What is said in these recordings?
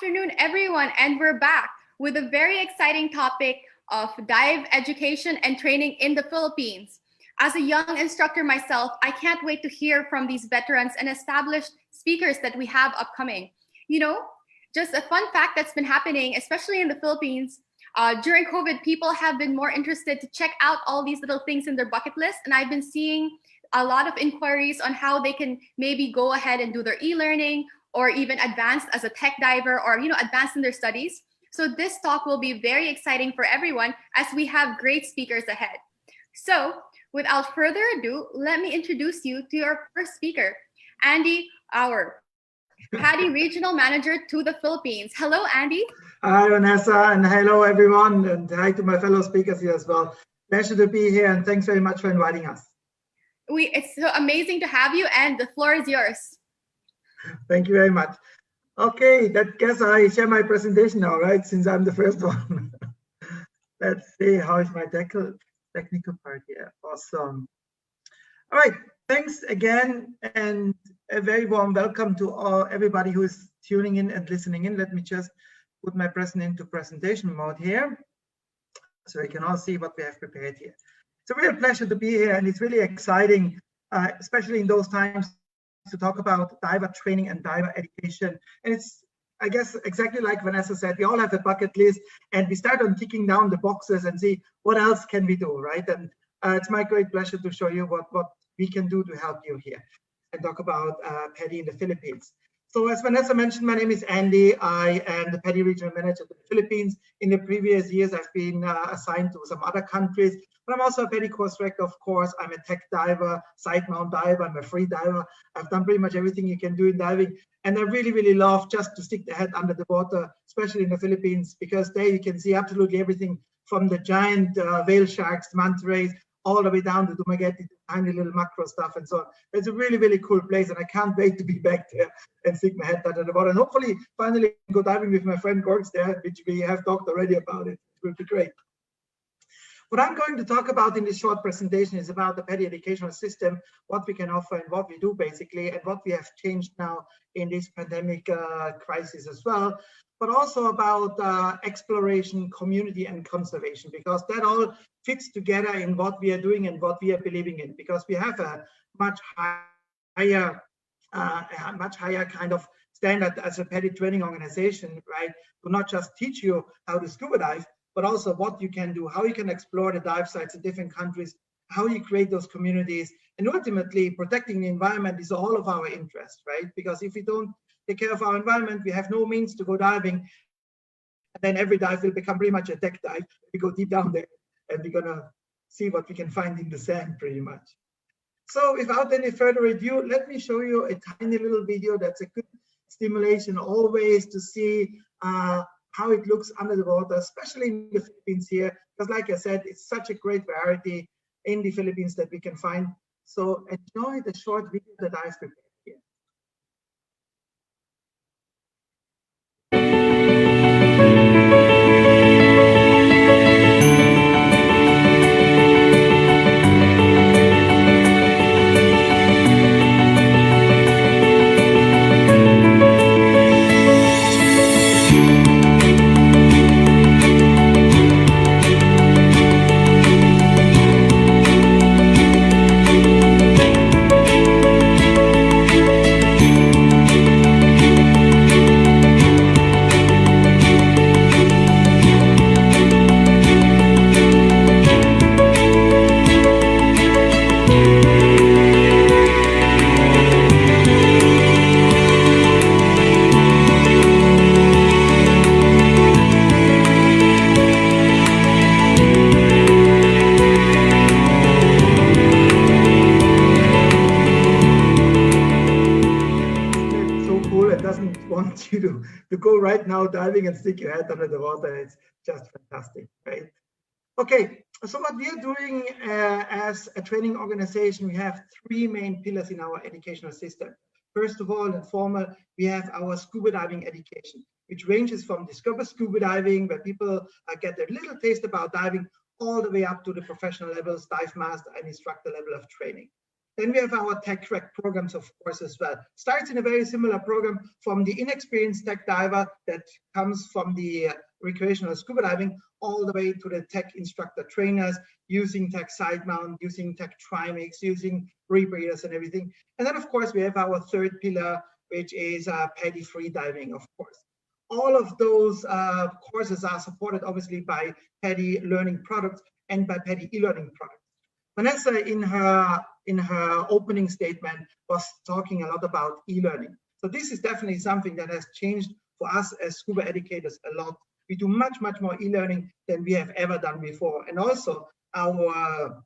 afternoon, everyone, and we're back with a very exciting topic of dive education and training in the Philippines. As a young instructor myself, I can't wait to hear from these veterans and established speakers that we have upcoming. You know, just a fun fact that's been happening, especially in the Philippines, during COVID, people have been more interested to check out all these little things in their bucket list, and I've been seeing a lot of inquiries on how they can maybe go ahead and do their e-learning or even advanced as a tech diver or advanced in their studies. So this talk will be very exciting for everyone as we have great speakers ahead. So without further ado, let me introduce you to our first speaker, Andy Auer, PADI Regional Manager to the Philippines. Hello, Andy. Hi, Vanessa, and hello, everyone, and hi to my fellow speakers here as well. Pleasure to be here, and thanks very much for inviting us. It's so amazing to have you, and the floor is yours. Thank you very much. Okay, that guess I share my presentation now, right? Since I'm the first one. Let's see, how is my technical part here? Awesome. All right, thanks again, and a very warm welcome to everybody who is tuning in and listening in. Let me just put my presentation mode here, so you can all see what we have prepared here. It's a real pleasure to be here, and it's really exciting, especially in those times, to talk about diver training and diver education. And it's, I guess, exactly like Vanessa said, we all have a bucket list, and we start on ticking down the boxes and see what else can we do, right? And it's my great pleasure to show you what we can do to help you here and talk about PADI in the Philippines. So as Vanessa mentioned, my name is Andy. I am the PADI Regional Manager of the Philippines. In the previous years, I've been assigned to some other countries, but I'm also a PADI course director, of course. I'm a tech diver, side mount diver, I'm a free diver. I've done pretty much everything you can do in diving. And I really, really love just to stick the head under the water, especially in the Philippines, because there you can see absolutely everything from the giant whale sharks, manta rays, all the way down to Dumaguete, tiny little macro stuff and so on. It's a really, really cool place, and I can't wait to be back there and stick my head under the water. And hopefully, finally go diving with my friend Gords there, which we have talked already about it. It will be great. What I'm going to talk about in this short presentation is about the PADI educational system, what we can offer and what we do basically, and what we have changed now in this pandemic crisis as well, but also about exploration, community, and conservation, because that all fits together in what we are doing and what we are believing in, because we have a much higher kind of standard as a PADI training organization, right? To not just teach you how to scuba dive, but also what you can do, how you can explore the dive sites in different countries, how you create those communities, and ultimately protecting the environment is all of our interest, right? Because if we don't take care of our environment, we have no means to go diving, and then every dive will become pretty much a tech dive. We go deep down there, and we're gonna see what we can find in the sand, pretty much. So without any further ado, let me show you a tiny little video that's a good stimulation always to see how it looks under the water, especially in the Philippines here, because like I said, it's such a great variety in the Philippines that we can find. So enjoy the short video that I've prepared here. You to go right now diving and stick your head under the water. It's just fantastic, right? Okay, so what we are doing as a training organization, we have three main pillars in our educational system. First of all and foremost, we have our scuba diving education, which ranges from discover scuba diving, where people get a little taste about diving, all the way up to the professional levels, dive master and instructor level of training. Then we have our tech rec programs, of course, as well. Starts in a very similar program from the inexperienced tech diver that comes from the recreational scuba diving all the way to the tech instructor trainers using tech side mount, using tech trimix, using rebreathers and everything. And then, of course, we have our third pillar, which is PADI free diving, of course. All of those courses are supported, obviously, by PADI learning products and by PADI e-learning products. Vanessa, in her opening statement, was talking a lot about e-learning. So this is definitely something that has changed for us as scuba educators a lot. We do much more e-learning than we have ever done before. And also our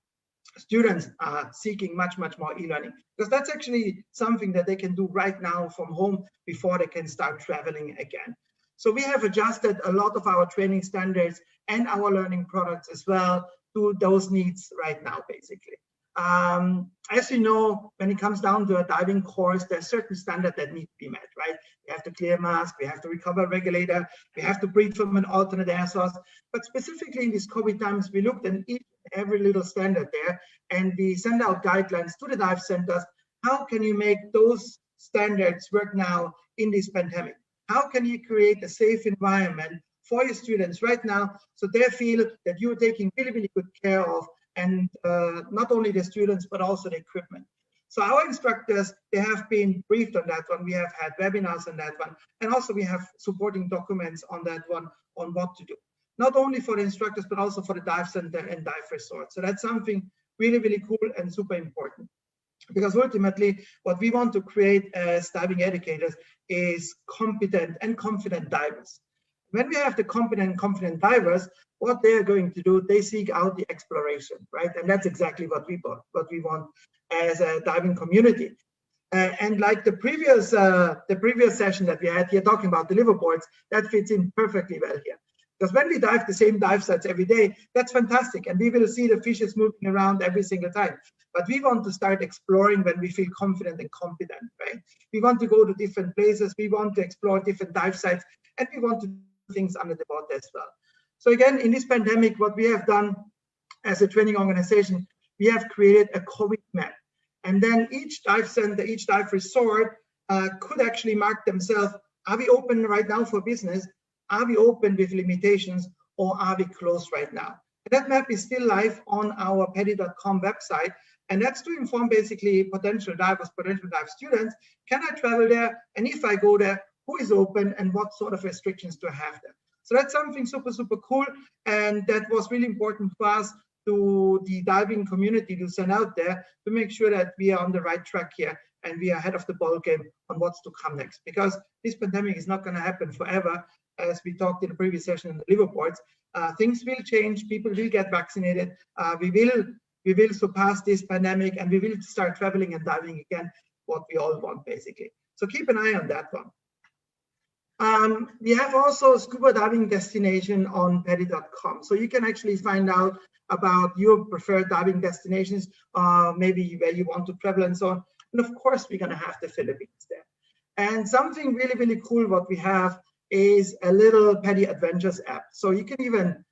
students are seeking much more e-learning, because that's actually something that they can do right now from home before they can start traveling again. So we have adjusted a lot of our training standards and our learning products as well to those needs right now, basically. As you know, when it comes down to a diving course, there's certain standards that need to be met, right? We have to clear mask, we have to recover regulator, we have to breathe from an alternate air source. But specifically in these COVID times, we looked at each and every little standard there, and we send out guidelines to the dive centers. How can you make those standards work now in this pandemic? How can you create a safe environment for your students right now so they feel that you're taking really good care of, and not only the students, but also the equipment. So our instructors, they have been briefed on that one. We have had webinars on that one. And also we have supporting documents on that one on what to do. Not only for the instructors, but also for the dive center and dive resort. So that's something really cool and super important. Because ultimately, what we want to create as diving educators is competent and confident divers. When we have the competent and confident divers, what they're going to do, they seek out the exploration, right? And that's exactly what we want as a diving community. And like the previous session that we had here talking about the liveaboards, that fits in perfectly well here. Because when we dive the same dive sites every day, that's fantastic. And we will see the fishes moving around every single time. But we want to start exploring when we feel confident and competent, right? We want to go to different places. We want to explore different dive sites. And we want to do things under the water as well. So again, in this pandemic, what we have done as a training organization, we have created a COVID map. And then each dive center, each dive resort could actually mark themselves, are we open right now for business? Are we open with limitations, or are we closed right now? And that map is still live on our PADI.com website. And that's to inform basically potential divers, potential dive students, can I travel there? And if I go there, who is open and what sort of restrictions do I have there? So that's something super cool. And that was really important for us, to the diving community, to send out there to make sure that we are on the right track here and we are ahead of the ball game on what's to come next. Because this pandemic is not going to happen forever. As we talked in the previous session in the liveaboards, things will change, people will get vaccinated, we will surpass this pandemic, and we will start traveling and diving again, what we all want basically. So keep an eye on that one. We have also scuba diving destination on PADI.com. So you can actually find out about your preferred diving destinations, maybe where you want to travel and so on. And of course, we're going to have the Philippines there. And something really cool what we have is a little Paddy Adventures app. So you can even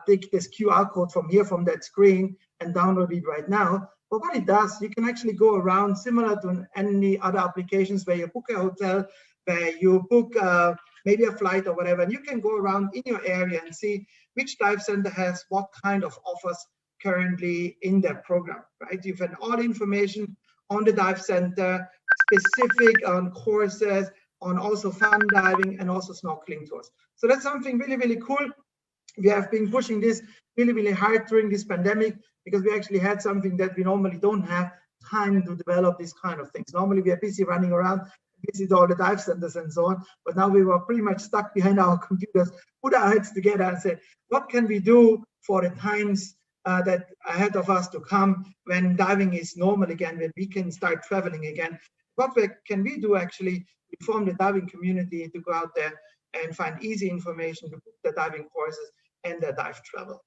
take this QR code from here, from that screen, and download it right now. But what it does, you can actually go around similar to any other applications where you book a hotel, where you book maybe a flight or whatever, and you can go around in your area and see which dive center has what kind of offers currently in their program, right? You have all the information on the dive center, specific on courses, on also fun diving, and also snorkeling tours. So that's something really cool. We have been pushing this really hard during this pandemic, because we actually had something that we normally don't have time to develop these kind of things. Normally we are busy running around, visit all the dive centers and so on, but now we were pretty much stuck behind our computers, put our heads together and said, what can we do for the times that ahead of us to come, when diving is normal again, when we can start traveling again? What can we do actually to inform the diving community to go out there and find easy information to book the diving courses and their dive travel?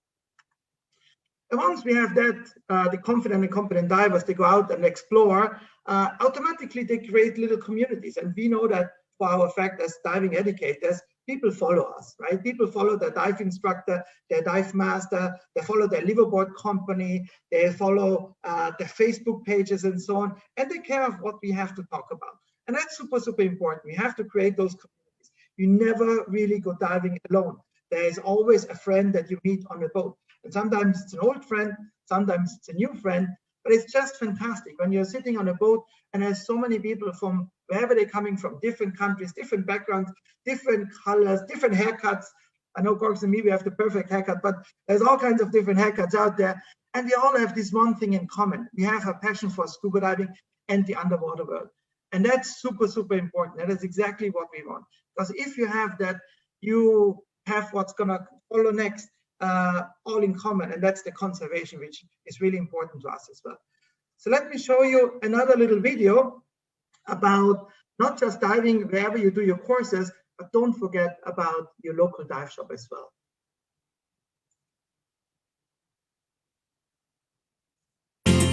And once we have that, the confident and competent divers, they go out and explore, automatically they create little communities. And we know that for our fact as diving educators, people follow us, right? People follow their dive instructor, their dive master, they follow their liveaboard company, they follow their Facebook pages and so on, and they care of what we have to talk about. And that's super, super important. We have to create those communities. You never really go diving alone. There is always a friend that you meet on a boat. And sometimes it's an old friend, sometimes it's a new friend, but it's just fantastic when you're sitting on a boat and there's so many people from wherever they're coming from, different countries, different backgrounds, different colors, different haircuts. I know Gorgs and me, we have the perfect haircut, but there's all kinds of different haircuts out there. And we all have this one thing in common. We have a passion for scuba diving and the underwater world. And that's super, super important. That is exactly what we want. Because if you have that, you have what's going to follow next, all in common. And that's the conservation, which is really important to us as well. So let me show you another little video about not just diving wherever you do your courses, but don't forget about your local dive shop as well.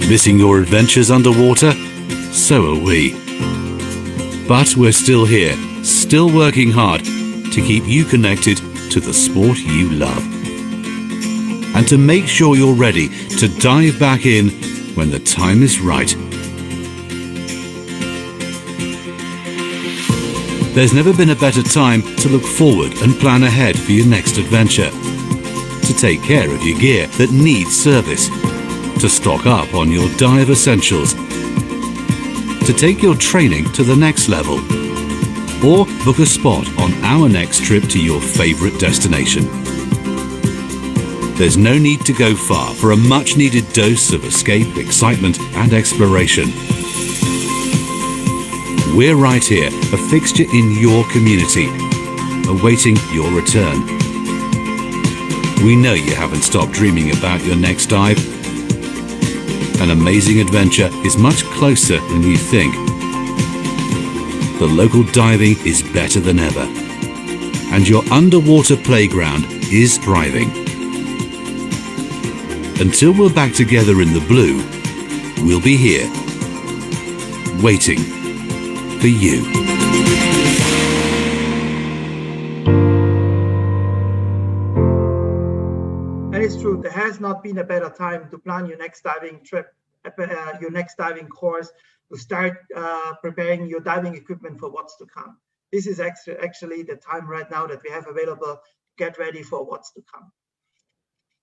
Missing your adventures underwater? So are we. But we're still here, still working hard to keep you connected to the sport you love. And to make sure you're ready to dive back in when the time is right. There's never been a better time to look forward and plan ahead for your next adventure. To take care of your gear that needs service. To stock up on your dive essentials. To take your training to the next level. Or book a spot on our next trip to your favorite destination. There's no need to go far for a much-needed dose of escape, excitement, and exploration. We're right here, a fixture in your community, awaiting your return. We know you haven't stopped dreaming about your next dive. An amazing adventure is much closer than you think. The local diving is better than ever, and your underwater playground is thriving. Until we're back together in the blue, we'll be here, waiting for you. And it's true, there has not been a better time to plan your next diving trip, your next diving course, to start preparing your diving equipment for what's to come. This is actually the time right now that we have available to get ready for what's to come.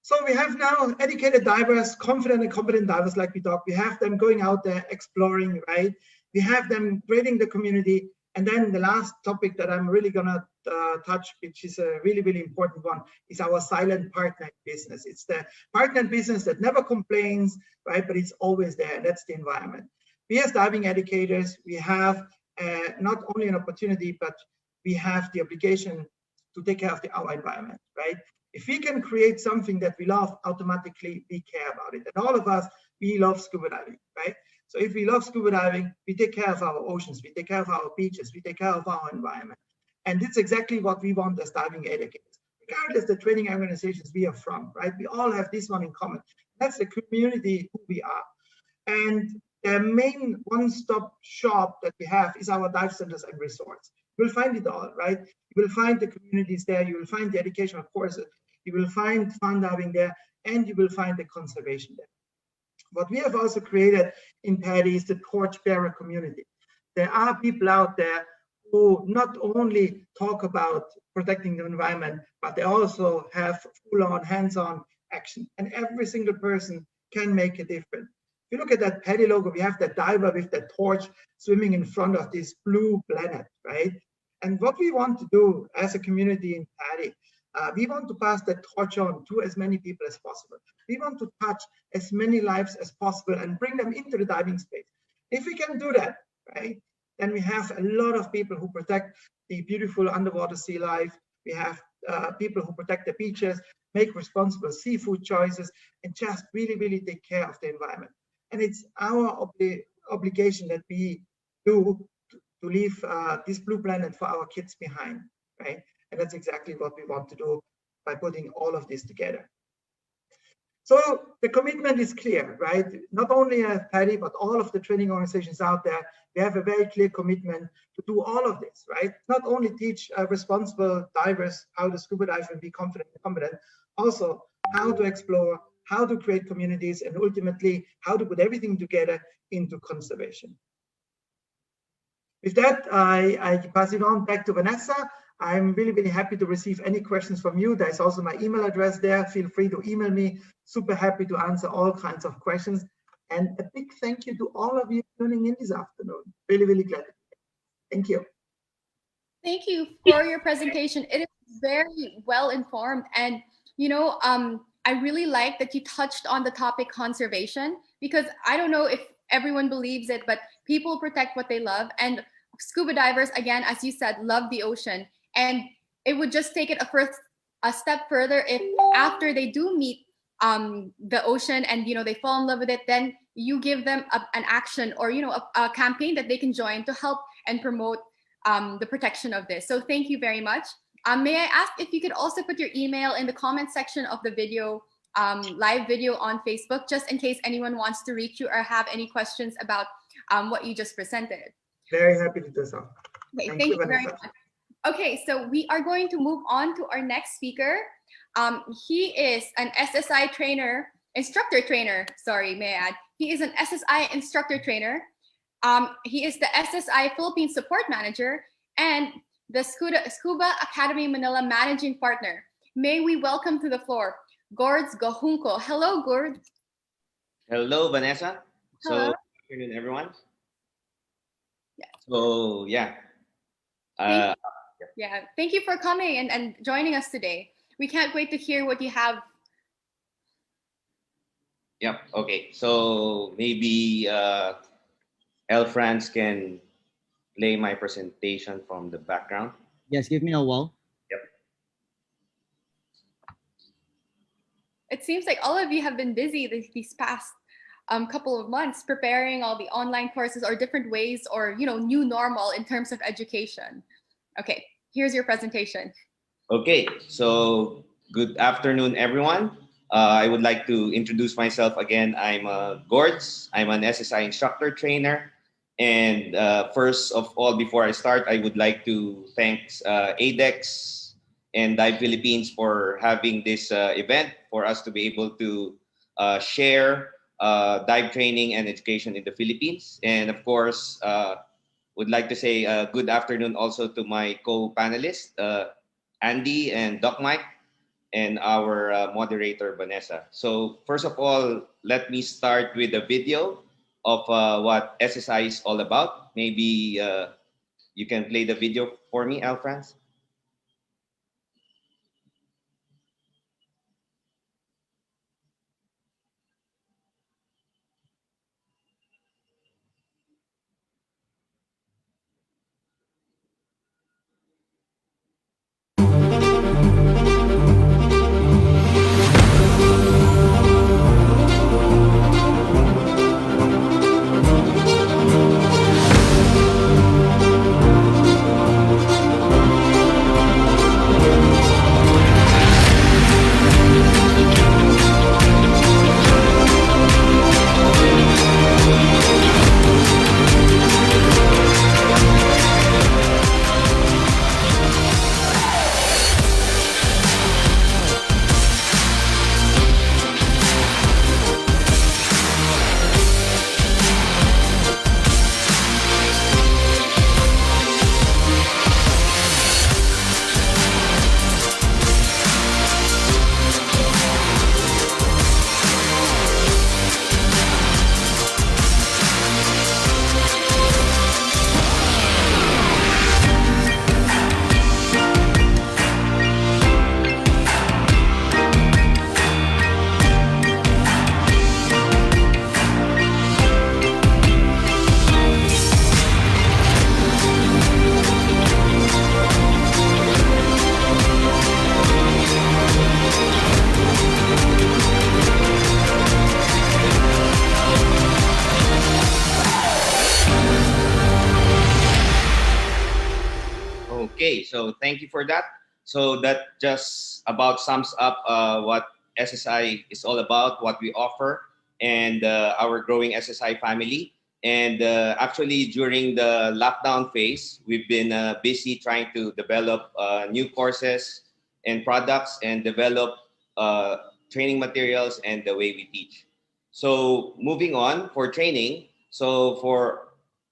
So we have now educated divers, confident and competent divers like we talked. We have them going out there exploring, right? We have them creating the community. And then the last topic that I'm really gonna touch, which is a really, really important one, is our silent partner business. It's the partner business that never complains, right? But it's always there, and that's the environment. We as diving educators, we have not only an opportunity, but we have the obligation to take care of our environment, right? If we can create something that we love, automatically we care about it. And all of us, we love scuba diving, right? So if we love scuba diving, we take care of our oceans, we take care of our beaches, we take care of our environment. And that's exactly what we want as diving educators, regardless of the training organizations we are from, right? We all have this one in common. That's the community who we are. And the main one-stop shop that we have is our dive centers and resorts. You will find it all, right? You will find the communities there, you will find the educational courses, you will find fun diving there, and you will find the conservation there. What we have also created in PADI is the torchbearer community. There are people out there who not only talk about protecting the environment, but they also have full-on, hands-on action. And every single person can make a difference. If you look at that PADI logo, we have that diver with that torch swimming in front of this blue planet, right? And what we want to do as a community in PADI, we want to pass that torch on to as many people as possible. We want to touch as many lives as possible and bring them into the diving space. If we can do that, right, then we have a lot of people who protect the beautiful underwater sea life. We have people who protect the beaches, make responsible seafood choices, and just really, really take care of the environment. And it's our obligation that we do to leave this blue planet for our kids behind, right? And that's exactly what we want to do by putting all of this together. So the commitment is clear, right? Not only PADI, but all of the training organizations out there, they have a very clear commitment to do all of this, right? Not only teach responsible divers how to scuba dive and be confident and competent, also how to explore, how to create communities, and ultimately how to put everything together into conservation. With that, I pass it on back to Vanessa. I'm really, really happy to receive any questions from you. There's also my email address there. Feel free to email me. Super happy to answer all kinds of questions. And a big thank you to all of you tuning in this afternoon. Really, really glad. Thank you. Thank you for your presentation. It is very well informed. And, you know, I really like that you touched on the topic conservation, because I don't know if everyone believes it, but people protect what they love. And scuba divers, again, as you said, love the ocean. And it would just take it a step further if after they do meet the ocean and, you know, they fall in love with it, then you give them an action or, you know, a campaign that they can join to help and promote the protection of this. So thank you very much. May I ask if you could also put your email in the comment section of the video, live video on Facebook, just in case anyone wants to reach you or have any questions about what you just presented. Very happy to do so. Okay, thank you very much. Okay, so we are going to move on to our next speaker. He is an SSI trainer, instructor trainer, sorry, may I add. He is an SSI instructor trainer. He is the SSI Philippine Support Manager and the Scuba Academy Manila Managing Partner. May we welcome to the floor, Gords Gojunco. Hello, Gords. Hello, Vanessa. Hello. So, good afternoon, everyone. Yeah. So, yeah. Thank you for coming and joining us today. We can't wait to hear what you have. Yep. Okay. So maybe L. France can play my presentation from the background. Yes, give me a while. Yep. It seems like all of you have been busy these past couple of months preparing all the online courses or different ways or, you know, new normal in terms of education. Okay, here's your presentation. Okay. So good afternoon, everyone. I would like to introduce myself again. I'm Gords. I'm an SSI instructor trainer. And first of all, before I start, I would like to thank ADEX and Dive Philippines for having this event for us to be able to share dive training and education in the Philippines. And of course, would like to say good afternoon also to my co-panelists, Andy and Doc Mike, and our moderator, Vanessa. So first of all, let me start with a video of what SSI is all about. Maybe you can play the video for me, Al France. Okay, so thank you for that. So that just about sums up what SSI is all about, what we offer, and our growing SSI family. And actually, during the lockdown phase, we've been busy trying to develop new courses and products and develop training materials and the way we teach. So moving on for training. So for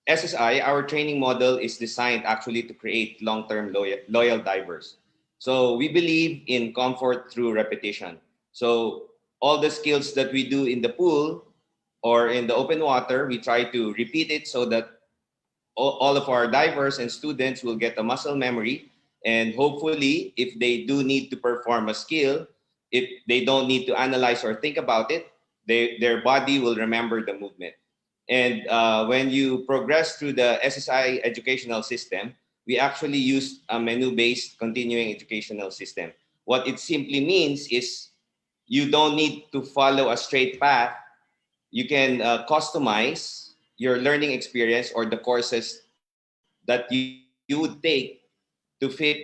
SSI, our training model is designed actually to create long-term loyal divers. So we believe in comfort through repetition. So all the skills that we do in the pool or in the open water, we try to repeat it so that all of our divers and students will get a muscle memory. And hopefully, if they do need to perform a skill, if they don't need to analyze or think about it, their body will remember the movement. And when you progress through the SSI educational system, we actually use a menu-based continuing educational system. What it simply means is you don't need to follow a straight path. You can customize your learning experience or the courses that you would take to fit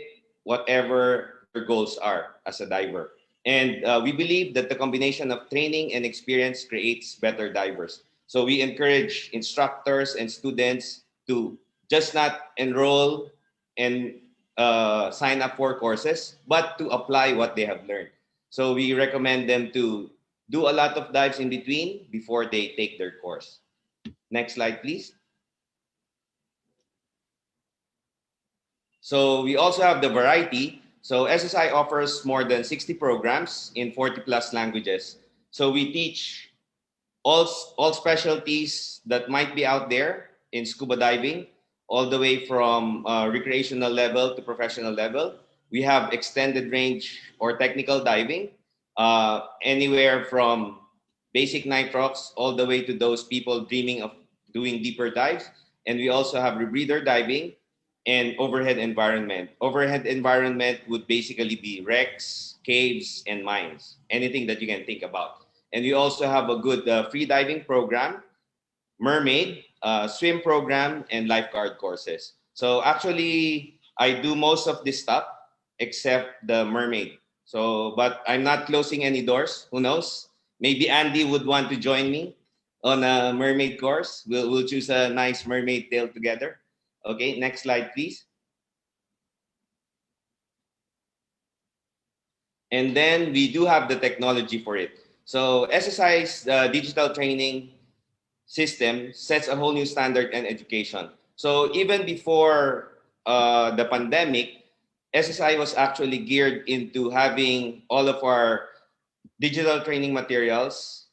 whatever your goals are as a diver. And we believe that the combination of training and experience creates better divers. So we encourage instructors and students to just not enroll and sign up for courses, but to apply what they have learned. So we recommend them to do a lot of dives in between before they take their course. Next slide, please. So we also have the variety. So SSI offers more than 60 programs in 40 plus languages. So we teach all specialties that might be out there in scuba diving, all the way from recreational level to professional level. We have extended range or technical diving, anywhere from basic nitrox all the way to those people dreaming of doing deeper dives. And we also have rebreather diving and overhead environment. Overhead environment would basically be wrecks, caves, and mines, anything that you can think about. And we also have a good free diving program, mermaid, swim program, and lifeguard courses. So actually, I do most of this stuff except the mermaid. So, but I'm not closing any doors. Who knows? Maybe Andy would want to join me on a mermaid course. We'll choose a nice mermaid tail together. Okay, next slide, please. And then we do have the technology for it. So SSI's digital training system sets a whole new standard in education. So even before the pandemic, SSI was actually geared into having all of our digital training materials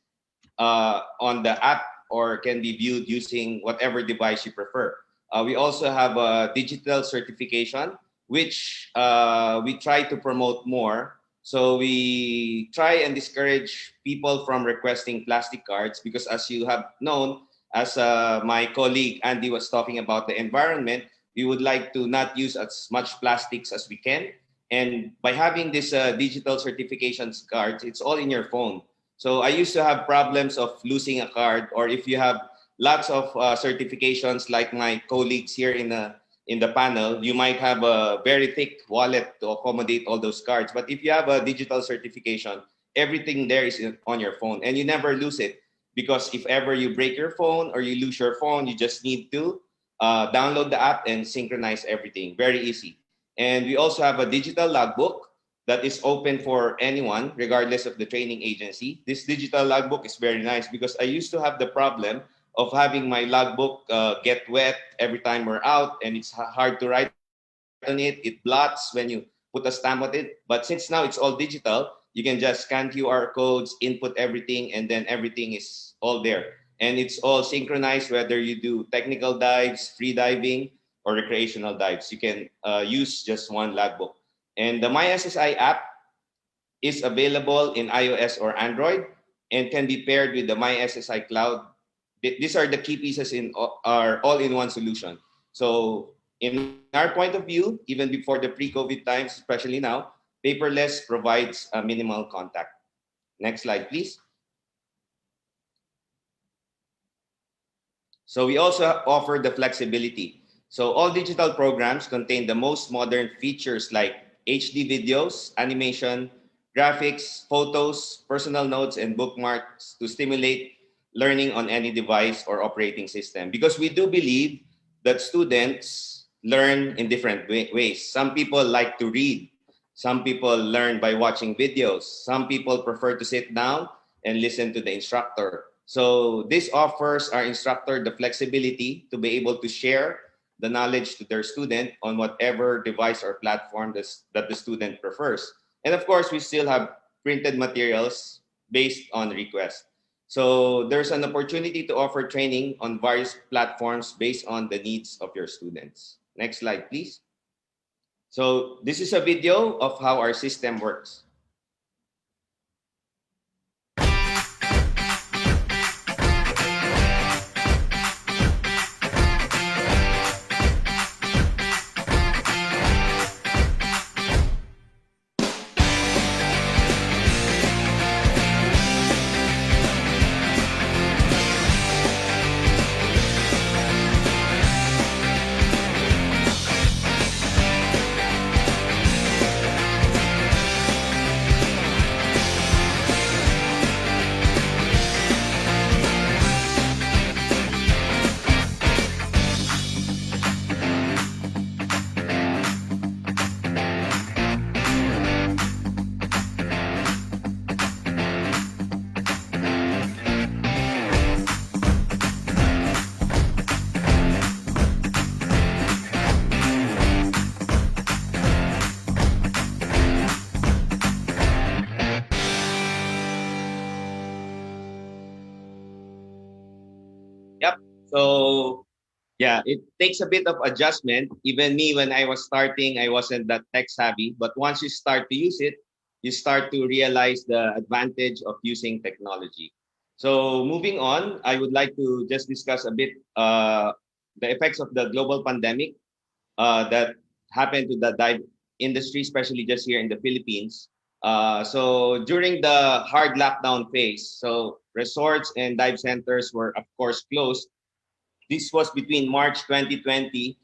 on the app or can be viewed using whatever device you prefer. We also have a digital certification, which we try to promote more. So we try and discourage people from requesting plastic cards because, as you have known, as my colleague Andy was talking about the environment, we would like to not use as much plastics as we can. And by having this digital certifications cards, it's all in your phone. So I used to have problems of losing a card, or if you have lots of certifications like my colleagues here in the panel, you might have a very thick wallet to accommodate all those cards. But if you have a digital certification, everything there is on your phone and you never lose it, because if ever you break your phone or you lose your phone, you just need to download the app and synchronize everything. Very easy. And we also have a digital logbook that is open for anyone, regardless of the training agency. This digital logbook is very nice because I used to have the problem of having my logbook get wet every time we're out, and it's hard to write on it. It blots when you put a stamp on it. But since now it's all digital, you can just scan QR codes, input everything, and then everything is all there. And it's all synchronized, whether you do technical dives, free diving, or recreational dives. You can use just one logbook. And the MySSI app is available in iOS or Android and can be paired with the MySSI Cloud. These are the key pieces in our all-in-one solution. So in our point of view, even before the pre-COVID times, especially now, paperless provides a minimal contact. Next slide, please. So we also offer the flexibility. So all digital programs contain the most modern features like HD videos, animation, graphics, photos, personal notes, and bookmarks to stimulate learning on any device or operating system. Because we do believe that students learn in different ways. Some people like to read. Some people learn by watching videos. Some people prefer to sit down and listen to the instructor. So this offers our instructor the flexibility to be able to share the knowledge to their student on whatever device or platform that the student prefers. And of course, we still have printed materials based on request. So there's an opportunity to offer training on various platforms based on the needs of your students. Next slide, please. So this is a video of how our system works. Yep. So yeah, it takes a bit of adjustment. Even me, when I was starting, I wasn't that tech savvy. But once you start to use it, you start to realize the advantage of using technology. So moving on, I would like to just discuss a bit the effects of the global pandemic that happened to the dive industry, especially just here in the Philippines. So during the hard lockdown phase, so resorts and dive centers were of course closed. This was between March 2020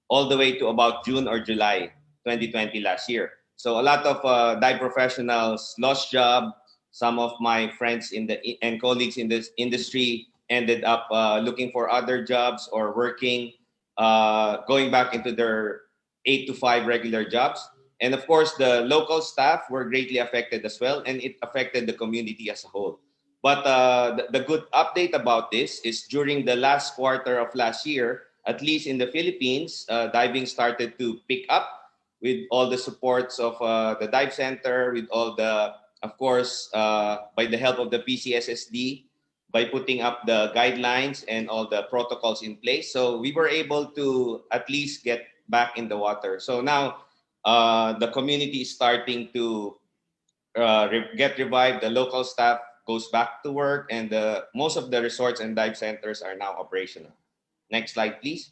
all the way to about June or July 2020 last year. So a lot of dive professionals lost job. Some of my friends and colleagues in this industry ended up looking for other jobs or working, going back into their 8 to 5 regular jobs. And of course, the local staff were greatly affected as well, and it affected the community as a whole. But the good update about this is during the last quarter of last year, at least in the Philippines, diving started to pick up with all the supports of the dive center, with all the, of course, by the help of the PCSSD, by putting up the guidelines and all the protocols in place. So we were able to at least get back in the water. So now the community is starting to get revived. The local staff goes back to work, and most of the resorts and dive centers are now operational. Next slide, please.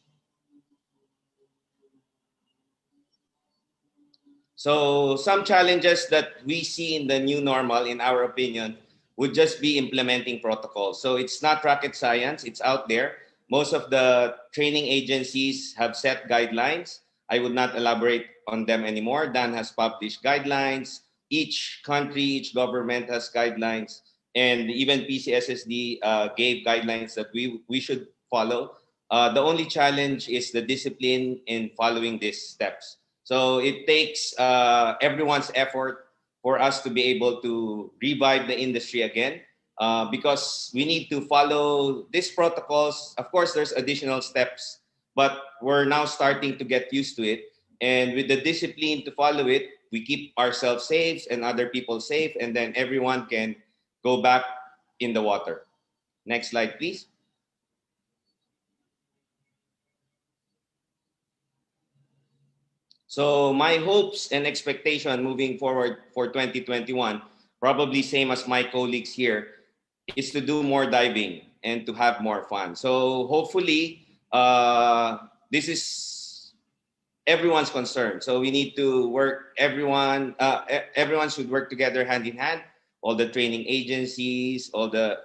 So some challenges that we see in the new normal, in our opinion, would just be implementing protocols. So it's not rocket science, it's out there. Most of the training agencies have set guidelines. I would not elaborate on them anymore. Dan has published guidelines. Each country, each government has guidelines. And even PCSSD gave guidelines that we should follow. The only challenge is the discipline in following these steps. So it takes everyone's effort for us to be able to revive the industry again, because we need to follow these protocols. Of course, there's additional steps, but we're now starting to get used to it. And with the discipline to follow it, we keep ourselves safe and other people safe, and then everyone can go back in the water. Next slide, please. So my hopes and expectation moving forward for 2021, probably same as my colleagues here, is to do more diving and to have more fun. So hopefully, this is everyone's concern. So we need to work. Everyone should work together hand in hand. All the training agencies, all the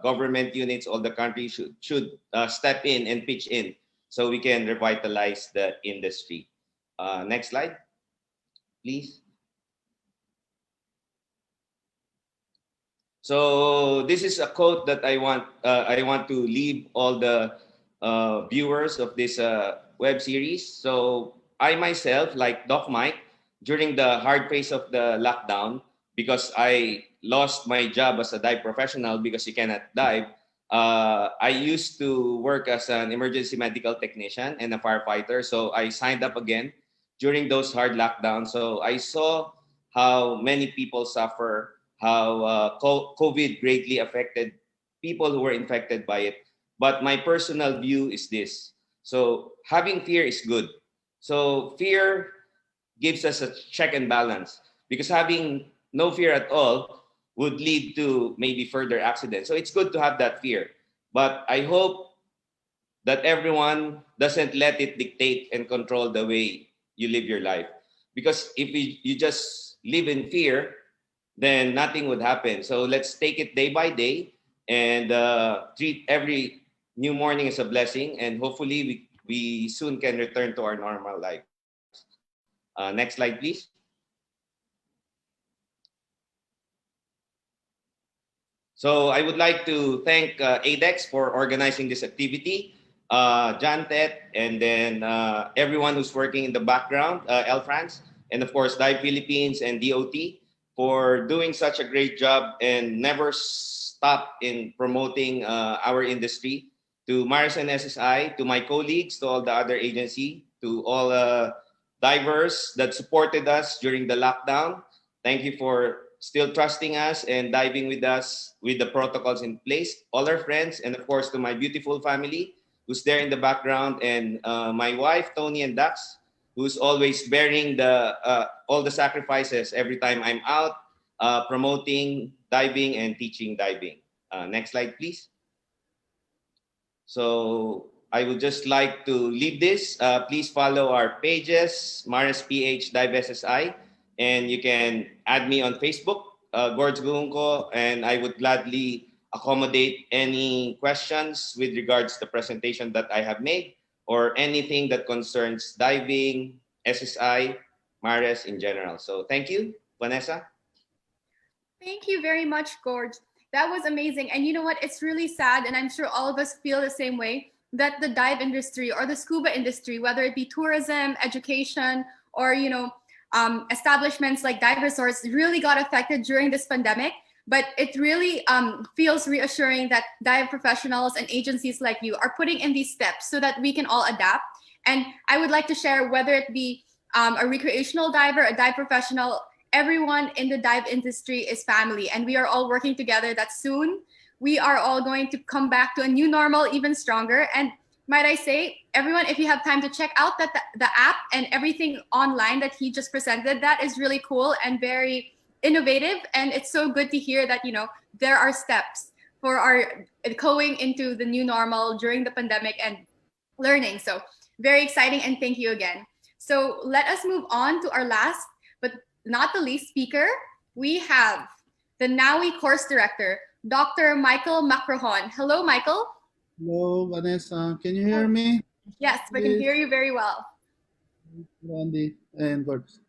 government units, all the countries should step in and pitch in, so we can revitalize the industry. Next slide, please. So this is a quote that I want to leave all the viewers of this web series. So I myself, like Doc Mike, during the hard phase of the lockdown, because I lost my job as a dive professional because you cannot dive. I used to work as an emergency medical technician and a firefighter. So I signed up again during those hard lockdowns. So I saw how many people suffer, how COVID greatly affected people who were infected by it. But my personal view is this. So having fear is good. So fear gives us a check and balance, because having no fear at all would lead to maybe further accidents. So it's good to have that fear. But I hope that everyone doesn't let it dictate and control the way you live your life. Because if you just live in fear, then nothing would happen. So let's take it day by day and treat every new morning as a blessing. And hopefully we soon can return to our normal lives. Next slide, please. So I would like to thank ADEX for organizing this activity, John Tet, and then everyone who's working in the background, El France, and of course, Dive Philippines and DOT for doing such a great job and never stop in promoting our industry. To Maris and SSI, to my colleagues, to all the other agency, to all divers that supported us during the lockdown. Thank you for still trusting us and diving with us with the protocols in place. All our friends, and of course to my beautiful family who's there in the background, and my wife, Tony and Dax, who's always bearing all the sacrifices every time I'm out promoting diving and teaching diving. Next slide, please. So I would just like to leave this. Please follow our pages, Maris PH Dive SSI, and you can add me on Facebook, Gords Gojunco, and I would gladly accommodate any questions with regards to the presentation that I have made or anything that concerns diving, SSI, Maris in general. So thank you, Vanessa. Thank you very much, Gorge. That was amazing. And you know what? It's really sad, and I'm sure all of us feel the same way, that the dive industry or the scuba industry, whether it be tourism, education, or establishments like dive resorts, really got affected during this pandemic. But it really feels reassuring that dive professionals and agencies like you are putting in these steps so that we can all adapt. And I would like to share, whether it be a recreational diver, a dive professional, everyone in the dive industry is family, and we are all working together that soon we are all going to come back to a new normal even stronger. And might I say, everyone, if you have time to check out the app and everything online that he just presented, that is really cool and very innovative. And it's so good to hear that, there are steps for our going into the new normal during the pandemic and learning. So very exciting, and thank you again. So let us move on to our last, but not the least speaker. We have the NAUI course director, Dr. Michael Macrohon. Hello, Michael. Hello, Vanessa. Can you hear me? Yes, we can hear you very well. Randy and Gords.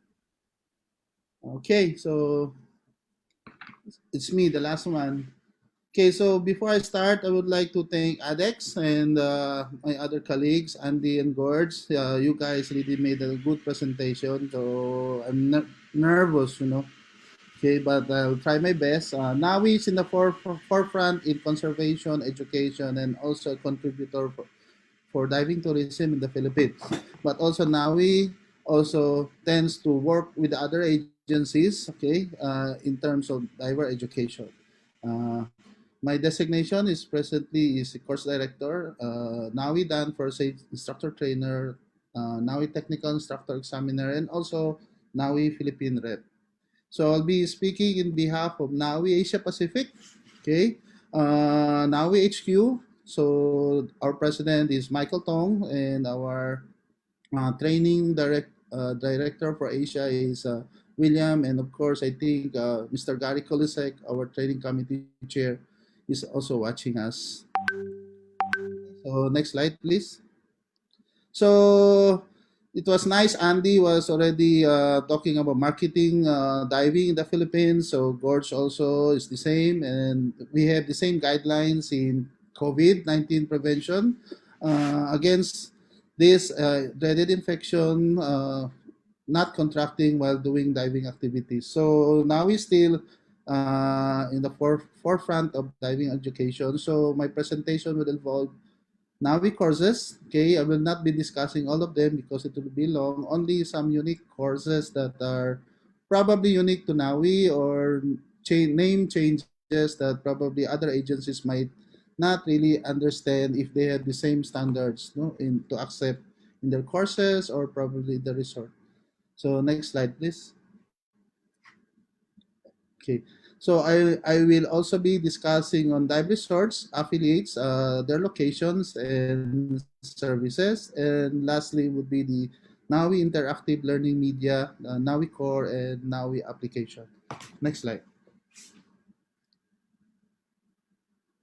Okay, so it's me, the last one. Okay, so before I start, I would like to thank ADEX and my other colleagues, Andy and Gords. You guys really made a good presentation, so I'm nervous, Okay, but I'll try my best. NAUI is in the forefront in conservation, education, and also a contributor for diving tourism in the Philippines. But also NAUI also tends to work with other agencies, okay, in terms of diver education. My designation is presently a course director, NAUI Dan First Aid Instructor Trainer, NAUI Technical Instructor Examiner, and also NAUI Philippine Rep. So I'll be speaking in behalf of NAUI Asia Pacific, okay, NAUI HQ. So our president is Michael Tong, and our training director for Asia is William, and of course I think Mr. Gary Kolisek, our training committee chair, is also watching us. So next slide, please. So it was nice. Andy was already talking about marketing diving in the Philippines. So Gorge also is the same, and we have the same guidelines in COVID-19 prevention against this dreaded infection, not contracting while doing diving activities. So now we still in the forefront of diving education. So my presentation will involve NAUI courses. Okay, I will not be discussing all of them because it will be long. Only some unique courses that are probably unique to NAUI or name changes that probably other agencies might not really understand if they have the same standards, no, in to accept in their courses or probably the resort. So next slide, please. Okay. So I will also be discussing on dive resorts, affiliates, their locations and services. And lastly would be the NAUI Interactive Learning Media, NAUI Core, and NAUI Application. Next slide.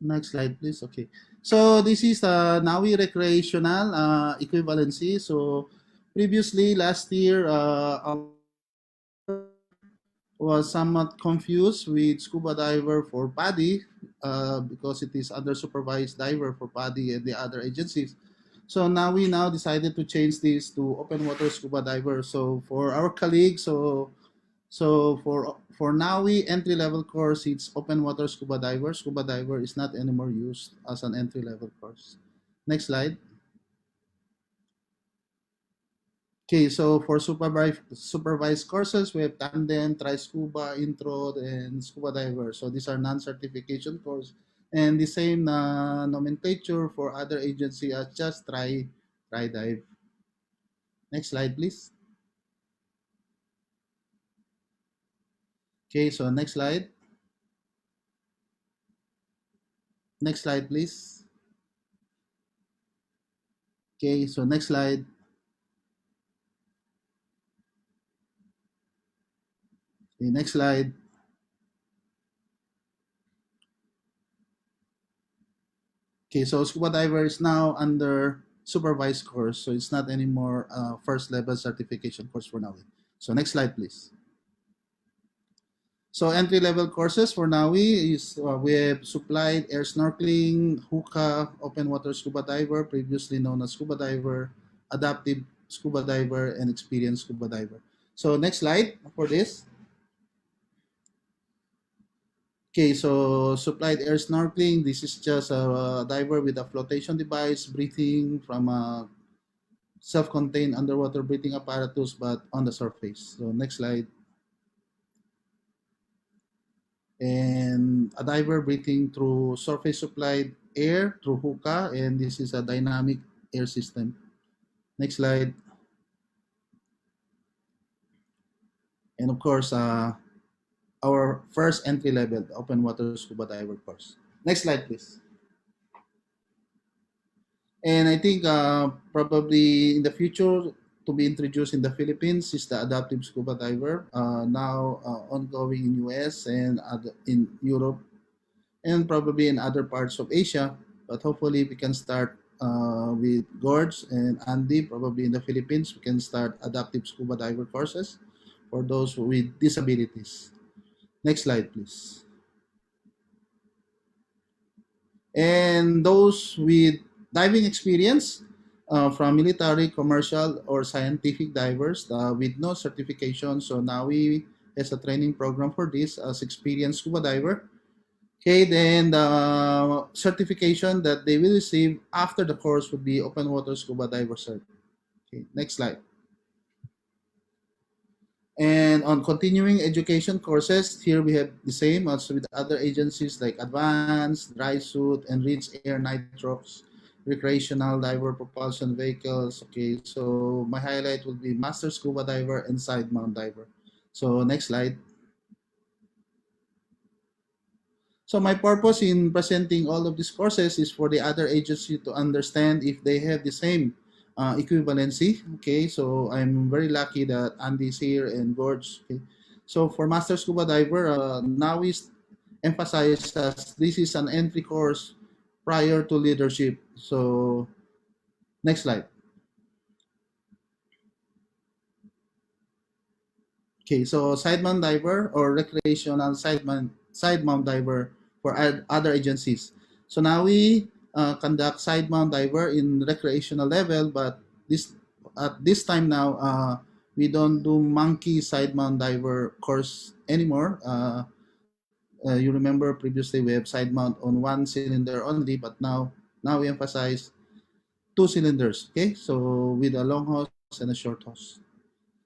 Next slide, please. Okay. So this is NAUI Recreational equivalency. So previously, last year, was somewhat confused with scuba diver for PADI because it is under supervised diver for PADI and the other agencies. So now we decided to change this to open water scuba diver. So for our colleagues, for now we entry level course, it's open water scuba diver. Scuba diver is not anymore used as an entry level course. Next slide. Okay, so for supervised courses, we have Tandem, Try Scuba, Intro, and Scuba Diver. So these are non-certification courses. And the same nomenclature for other agency as just Try Dive. Next slide, please. Okay, so next slide. Next slide, please. Okay, so next slide. Okay, next slide. Okay, so Scuba Diver is now under supervised course. So it's not anymore first level certification course for now. So next slide, please. So entry-level courses for NAUI is we have supplied air snorkeling, hookah, open water scuba diver, previously known as scuba diver, adaptive scuba diver, and experienced scuba diver. So next slide for this. Okay, so supplied air snorkeling. This is just a diver with a flotation device, breathing from a self-contained underwater breathing apparatus, but on the surface. So next slide. And a diver breathing through surface supplied air through hookah, and this is a dynamic air system. Next slide. And of course, our first entry level open water scuba diver course. Next slide, please. And I think probably in the future to be introduced in the Philippines is the adaptive scuba diver, now ongoing in US and in Europe and probably in other parts of Asia. But hopefully we can start with Gords and Andy, probably in the Philippines. We can start adaptive scuba diver courses for those with disabilities. Next slide, please. And those with diving experience from military, commercial, or scientific divers with no certification. So now we has a training program for this as experienced scuba diver. Okay, then the certification that they will receive after the course would be open water scuba diver cert. Okay, next slide. And on continuing education courses, here we have the same as with other agencies like advanced, dry suit, enriched air nitrox, recreational diver propulsion vehicles. Okay, so my highlight will be master scuba diver and side mount diver. So next slide. So my purpose in presenting all of these courses is for the other agency to understand if they have the same equivalency. Okay, so I'm very lucky that Andy's here and Gorge. Okay, so for Master Scuba Diver, now we emphasize that this is an entry course prior to leadership. So next slide. Okay, so side mount diver or recreational side mount diver for other agencies. So now we conduct side mount diver in recreational level, but this at this time now we don't do monkey side mount diver course anymore. You remember previously we have side mount on one cylinder only, but now we emphasize two cylinders. Okay, so with a long hose and a short hose.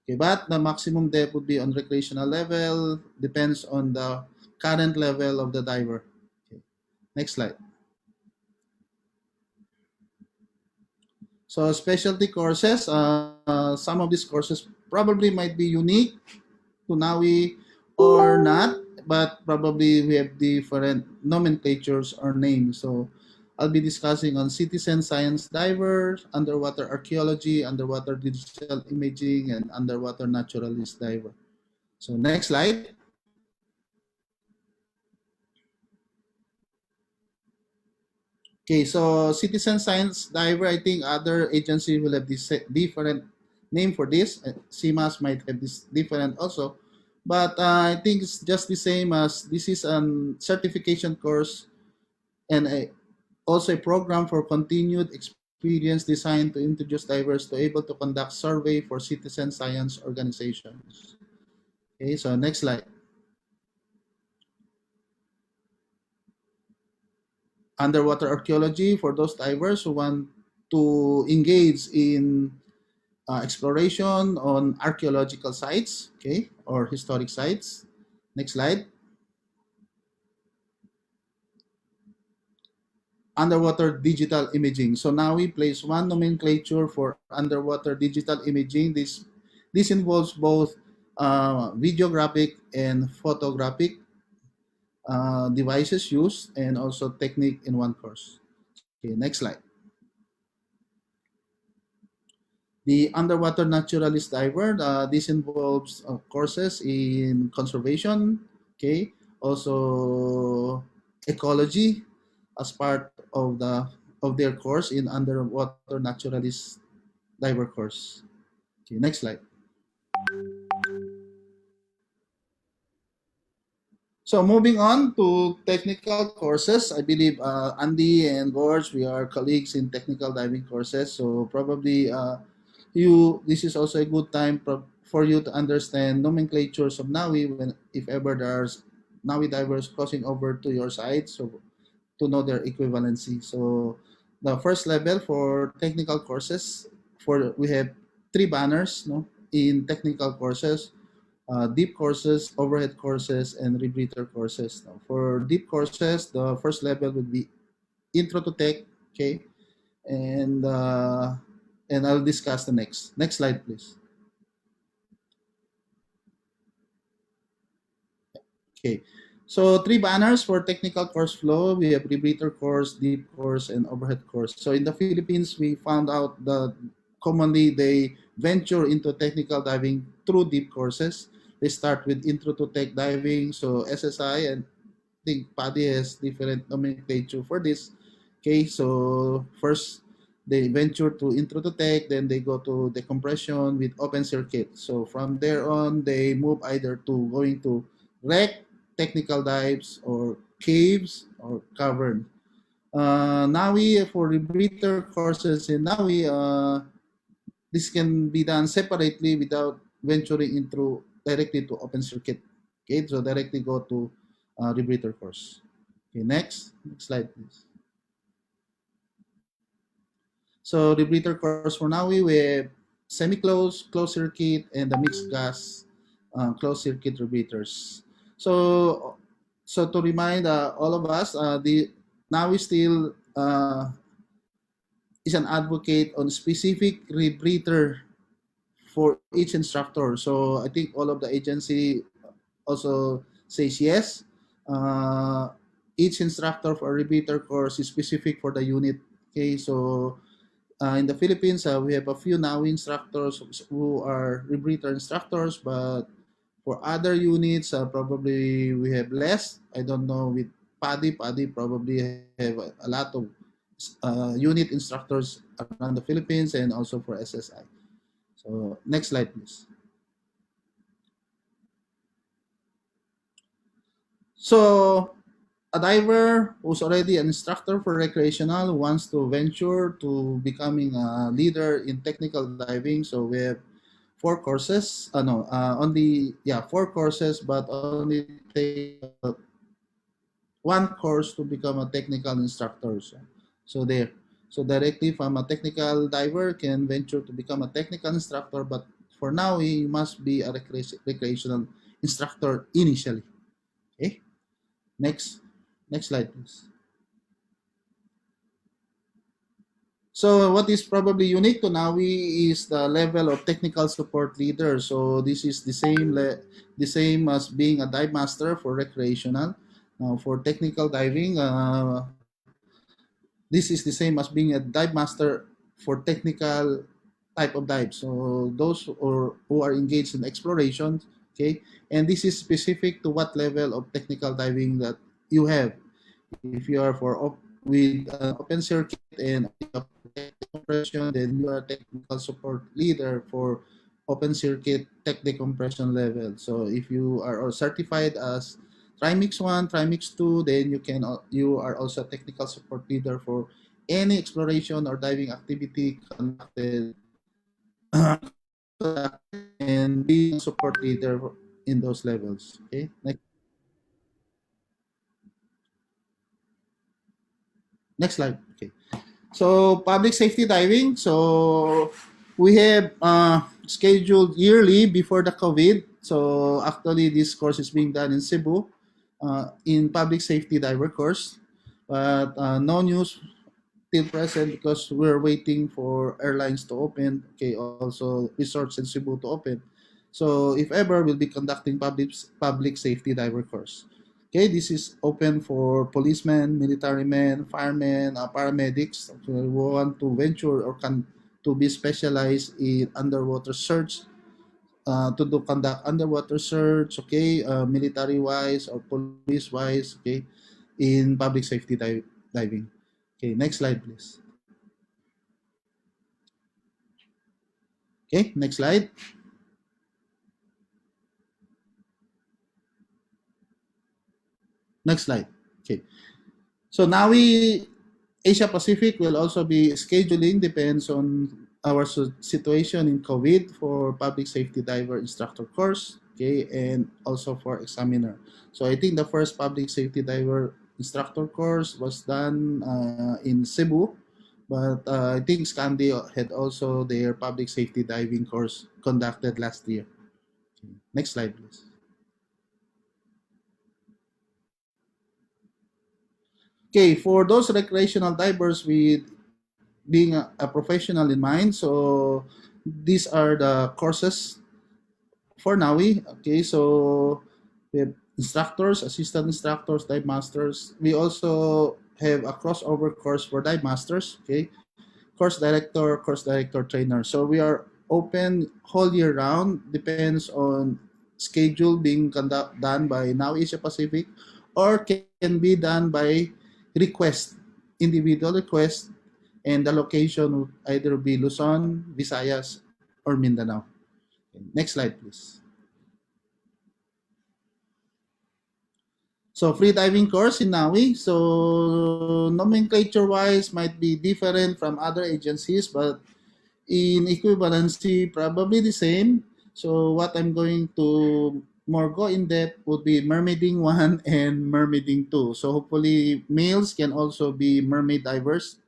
Okay, but the maximum depth would be on recreational level, depends on the current level of the diver. Okay. Next slide. So specialty courses, some of these courses probably might be unique to NAUI or not, but probably we have different nomenclatures or names. So I'll be discussing on citizen science divers, underwater archaeology, underwater digital imaging, and underwater naturalist diver. So next slide. Okay, so citizen science diver, I think other agency will have this different name for this. CMAS might have this different also, but I think it's just the same as this is a certification course and also a program for continued experience designed to introduce divers to able to conduct survey for citizen science organizations. Okay, so next slide. Underwater archaeology for those divers who want to engage in exploration on archaeological sites, okay, or historic sites. Next slide. Underwater digital imaging. So now we place one nomenclature for underwater digital imaging. This involves both videographic and photographic devices used and also technique in one course. Okay, next slide. The underwater naturalist diver, this involves courses in conservation, okay, also ecology as part of their course in underwater naturalist diver course. Okay, next slide. So moving on to technical courses, I believe Andy and Gords, we are colleagues in technical diving courses. So probably this is also a good time for you to understand nomenclatures of NAUI when if ever there's NAUI divers crossing over to your side, so to know their equivalency. So the first level for technical courses, we have three banners, no, in technical courses. Deep courses, overhead courses, and rebreather courses. Now, for deep courses, the first level would be Intro to Tech, okay, and I'll discuss the next. Next slide, please. Okay, so three banners for technical course flow. We have rebreather course, deep course, and overhead course. So in the Philippines, we found out that commonly they venture into technical diving through deep courses. They start with Intro to Tech diving, so SSI, and I think PADI has different nomenclature for this. Okay, so first they venture to Intro to Tech, then they go to decompression with open circuit. So from there on, they move either to going to rec, technical dives, or caves, or cavern. NAUI, for rebreather courses in NAUI, this can be done separately without venturing into directly to open circuit. Okay, so directly go to rebreather course. Okay, next slide, please. So rebreather course for NAUI, we have semi-closed, closed circuit, and the mixed gas closed circuit rebreathers. So to remind all of us, the NAUI still is an advocate on specific rebreather for each instructor. So I think all of the agency also says yes. Each instructor for a rebreather course is specific for the unit. Okay, so in the Philippines, we have a few NAUI instructors who are rebreather instructors, but for other units, probably we have less. I don't know with PADI probably have a lot of unit instructors around the Philippines and also for SSI. So next slide, please. So a diver who's already an instructor for recreational wants to venture to becoming a leader in technical diving. So we have 4 courses. No, only four courses, but only take 1 course to become a technical instructor. So there. So directly from a technical diver can venture to become a technical instructor, but for now he must be a recreational instructor initially. Okay. Next slide, please. So what is probably unique to NAUI is the level of technical support leader. So this is the same as being a dive master for recreational. For technical diving, this is the same as being a dive master for technical type of dive. So those who are engaged in exploration, okay, and this is specific to what level of technical diving that you have. If you are with an open circuit and compression, then you are technical support leader for open circuit tech decompression level. So if you are certified as Trimix 1, Trimix 2, then you are also a technical support leader for any exploration or diving activity conducted and being a support leader in those levels. Okay. Next slide. Okay. So public safety diving. So we have scheduled yearly before the COVID. So actually this course is being done in Cebu in public safety diver course. But no news till present because we're waiting for airlines to open. Okay, also resorts in Cebu to open. So if ever, we'll be conducting public safety diver course. Okay, this is open for policemen, military men, firemen, paramedics who want to venture or can to be specialized in underwater search, conduct underwater search, okay, military wise or police wise, okay, in public safety diving. Okay, next slide, please. Okay, next slide. Next slide. Okay. So now Asia Pacific will also be scheduling, depends on our situation in COVID for public safety diver instructor course, okay, and also for examiner. So I think the first public safety diver instructor course was done in Cebu, but I think Scandi had also their public safety diving course conducted last year. Okay. Next slide, please. Okay, for those recreational divers with being a professional in mind, so these are the courses for NAUI. Okay, so we have instructors, assistant instructors, dive masters. We also have a crossover course for dive masters. Okay, course director, trainer. So we are open whole year round. Depends on schedule being done by NAUI Asia Pacific, or can be done by request, individual request, and the location would either be Luzon, Visayas, or Mindanao. Okay, next slide, please. So free diving course in NAUI. So nomenclature-wise might be different from other agencies, but in equivalency, probably the same. So what I'm going to more go in depth would be mermaiding 1 and mermaiding 2. So hopefully males can also be mermaid divers.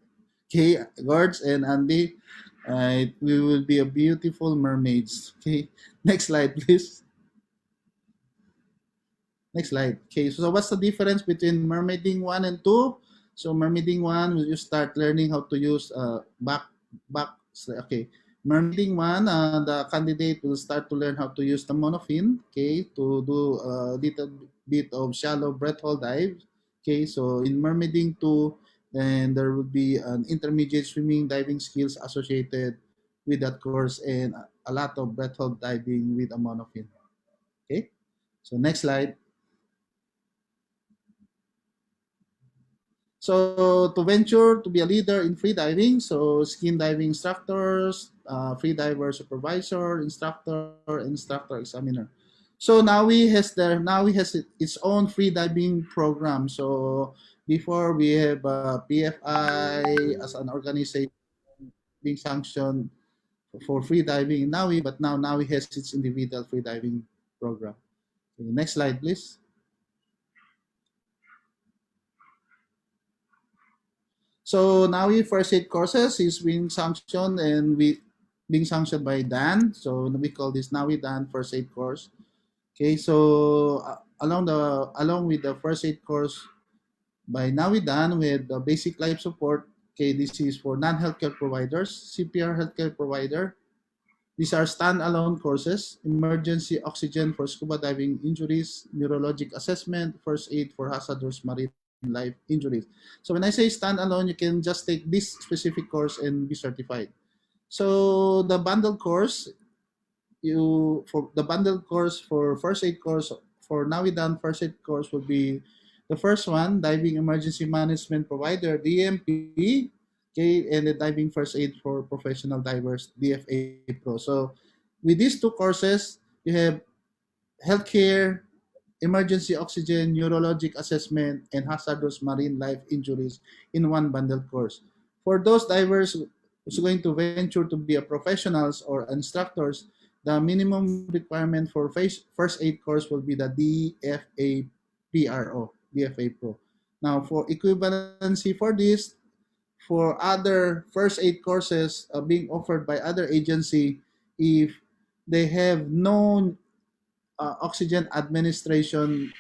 Okay, Gords and Andy, we will be a beautiful mermaids. Okay, next slide, please. Next slide. Okay, so what's the difference between mermaiding 1 and 2? So mermaiding 1, you start learning how to use okay. Mermaiding 1, the candidate will start to learn how to use the monofin, okay, to do a little bit of shallow breath hold dive. Okay, so in mermaiding 2, then there will be an intermediate swimming diving skills associated with that course and a lot of breath hold diving with a monofin. Okay, so next slide. So to venture to be a leader in free diving, so skin diving instructors, free diver supervisor, instructor examiner. So NAUI has its own free diving program. So before we have PFI as an organization being sanctioned for free diving in NAUI, but now NAUI has its individual free diving program. Okay, next slide, please. So NAUI first aid courses is being sanctioned being sanctioned by Dan. So we call this NAUI Dan first aid course. Okay, so along with the first aid course by NAUI Dan with the basic life support. Okay, this is for non-healthcare providers, CPR healthcare provider. These are standalone courses: emergency oxygen for scuba diving injuries, neurologic assessment, first aid for hazardous marine life injuries. So when I say standalone, you can just take this specific course and be certified. So the bundled course, for the bundled course for first aid course for Navidan first aid course will be the first one, diving emergency management provider DMP, okay, and the diving first aid for professional divers DFA Pro. So with these two courses, you have healthcare, emergency oxygen, neurologic assessment, and hazardous marine life injuries in one bundled course. For those divers who's going to venture to be a professionals or instructors, the minimum requirement for first aid course will be the DFA DFA Pro. Now, for equivalency for this, for other first aid courses being offered by other agency, if they have no oxygen administration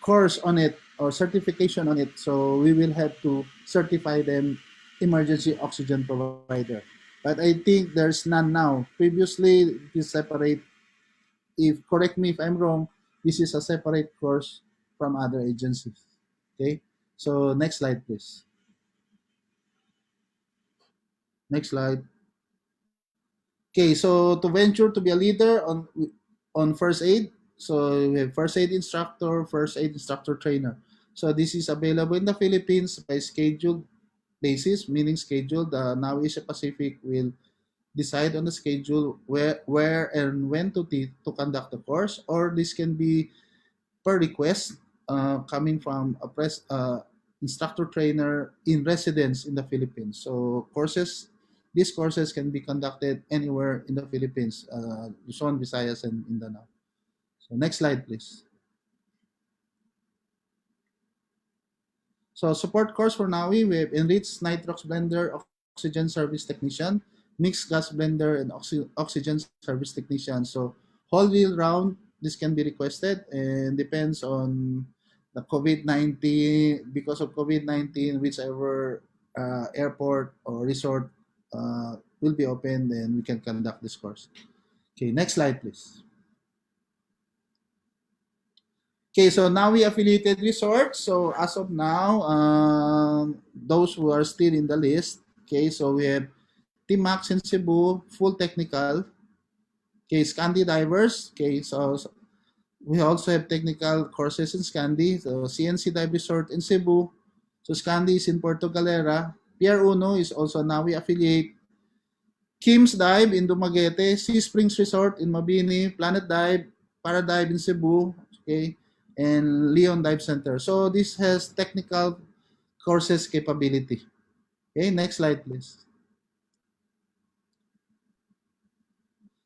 course on it or certification on it. So we will have to certify them emergency oxygen provider. But I think there's none now. Previously, it is separate. If correct me if I'm wrong, this is a separate course from other agencies. Okay. So next slide, please. Next slide. Okay, so to venture to be a leader on first aid, so we have first aid instructor trainer. So this is available in the Philippines by scheduled basis, meaning scheduled. The NAUI Asia Pacific will decide on the schedule where and when to conduct the course, or this can be per request coming from a instructor trainer in residence in the Philippines. So these courses can be conducted anywhere in the Philippines, Luzon, Visayas, and Mindanao. So next slide, please. So support course for NAUI, we have enriched nitrox blender, oxygen service technician, mixed gas blender, and oxygen service technician. So whole wheel round, this can be requested and depends on the COVID-19. Because of COVID-19, whichever airport or resort will be open, then we can conduct this course. Okay, next slide, please. Okay, so now we affiliated resorts. So as of now, those who are still in the list, okay, so we have T-Max in Cebu, full technical. Okay, Scandi Divers. Okay, so we also have technical courses in Scandi. So CNC Dive Resort in Cebu. So Scandi is in Puerto Galera. Pier Uno is also now we affiliate. Kim's Dive in Dumaguete, Sea Springs Resort in Mabini, Planet Dive, Paradive in Cebu, okay, and Leon Dive Center. So this has technical courses capability. Okay, next slide, please.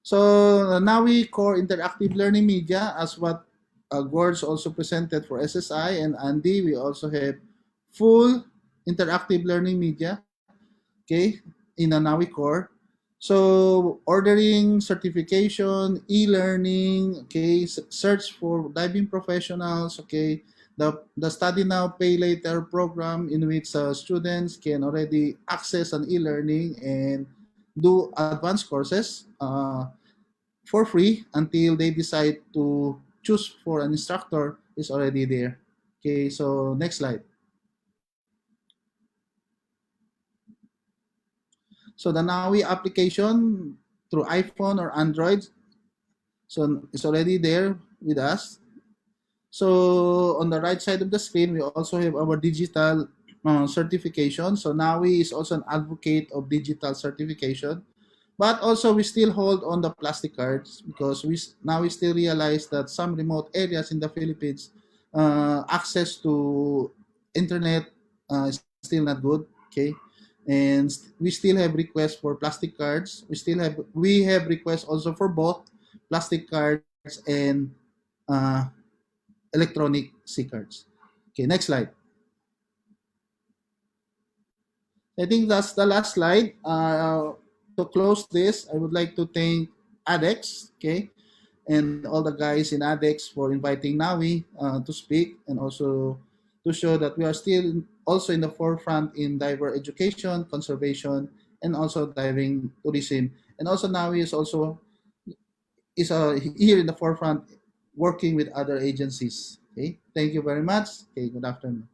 So now we core interactive learning media as what Gords also presented for SSI and Andy. We also have full interactive learning media, okay, in a NAUI core. So ordering, certification, e-learning, okay, search for diving professionals, okay, the Study Now, Pay Later program in which students can already access an e-learning and do advanced courses for free until they decide to choose for an instructor is already there. Okay, so next slide. So the NAUI application through iPhone or Android, so it's already there with us. So on the right side of the screen, we also have our digital certification. So NAUI is also an advocate of digital certification. But also we still hold on the plastic cards because now we still realize that some remote areas in the Philippines, access to internet is still not good. Okay, and we still have requests for plastic cards. We have requests also for both plastic cards and uh, electronic C cards. Okay, next slide. I think that's the last slide. To close this, I would like to thank ADEX, okay, and all the guys in ADEX for inviting NAUI to speak, and also to show that we are still also in the forefront in diver education, conservation, and also diving tourism. And also NAUI is here in the forefront working with other agencies. Okay, thank you very much. Okay, good afternoon.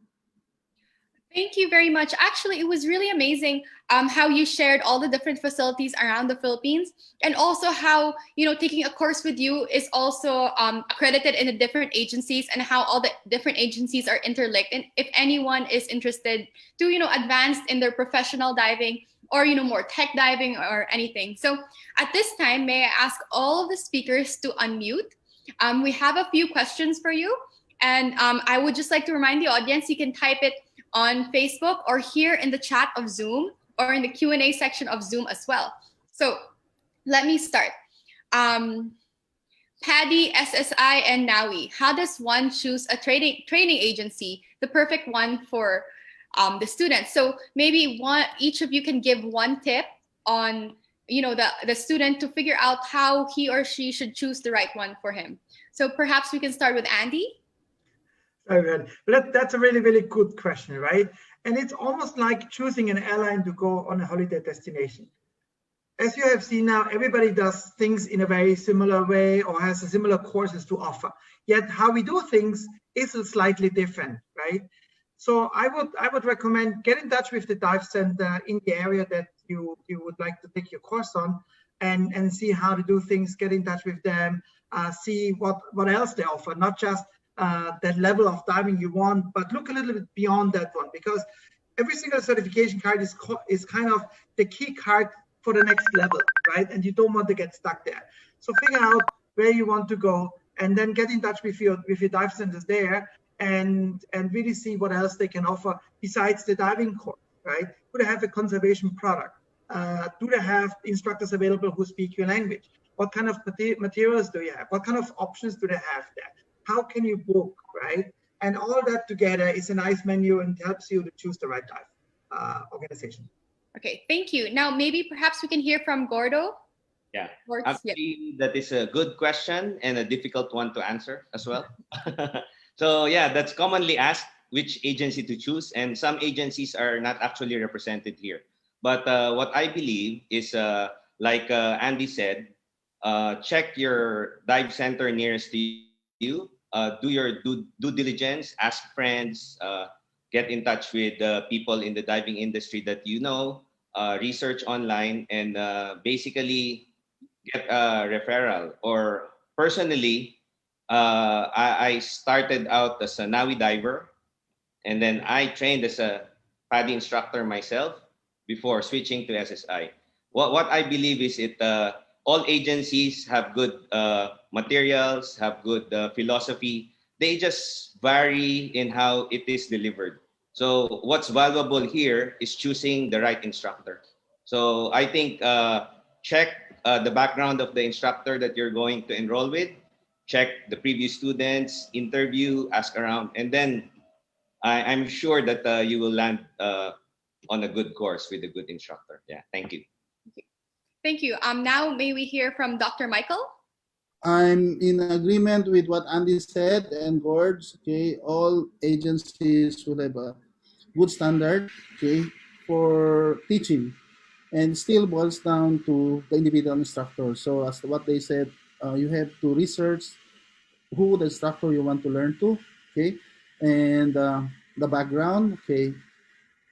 Thank you very much. Actually, it was really amazing how you shared all the different facilities around the Philippines, and also how, taking a course with you is also accredited in the different agencies, and how all the different agencies are interlinked. And if anyone is interested to, advance in their professional diving, or, more tech diving or anything. So at this time, may I ask all of the speakers to unmute? We have a few questions for you. And I would just like to remind the audience, you can type it on Facebook or here in the chat of Zoom or in the Q&A section of Zoom as well. So let me start. PADI, SSI, and NAUI. How does one choose a training agency, the perfect one for the students? So maybe each of you can give one tip on the student to figure out how he or she should choose the right one for him. So perhaps we can start with Andy. Very good. But that's a really, really good question, right? And it's almost like choosing an airline to go on a holiday destination. As you have seen now, everybody does things in a very similar way or has similar courses to offer. Yet how we do things is slightly different, right? So I would recommend get in touch with the dive center in the area that you would like to take your course on, and see how to do things. Get in touch with them, see what else they offer, not just that level of diving you want, but look a little bit beyond that one, because every single certification card is kind of the key card for the next level, right? And you don't want to get stuck there. So figure out where you want to go, and then get in touch with your dive centers there, and really see what else they can offer besides the diving course, right? Do they have a conservation product? Do they have instructors available who speak your language? What kind of materials do you have? What kind of options do they have there? How can you book, right? And all that together is a nice menu and helps you to choose the right dive organization. Okay, thank you. Now, maybe perhaps we can hear from Gordo. Yeah, Gords, actually, that is a good question and a difficult one to answer as well. So yeah, that's commonly asked, which agency to choose, and some agencies are not actually represented here. But what I believe is, like Andy said, check your dive center nearest to you, do your due diligence, ask friends, get in touch with people in the diving industry that you know, research online, and basically get a referral. Or personally, I started out as a NAUI diver, and then I trained as a PADI instructor myself before switching to SSI. What I believe is all agencies have good materials, have good philosophy. They just vary in how it is delivered. So what's valuable here is choosing the right instructor. So I think check the background of the instructor that you're going to enroll with, check the previous students, interview, ask around, and then I'm sure that you will land on a good course with a good instructor. Yeah, thank you. Thank you. Now may we hear from Dr. Michael? I'm in agreement with what Andy said and Gords. Okay, all agencies will have a good standard, okay, for teaching, and still boils down to the individual instructor. So as to what they said, you have to research who the instructor you want to learn to, okay, and the background, okay,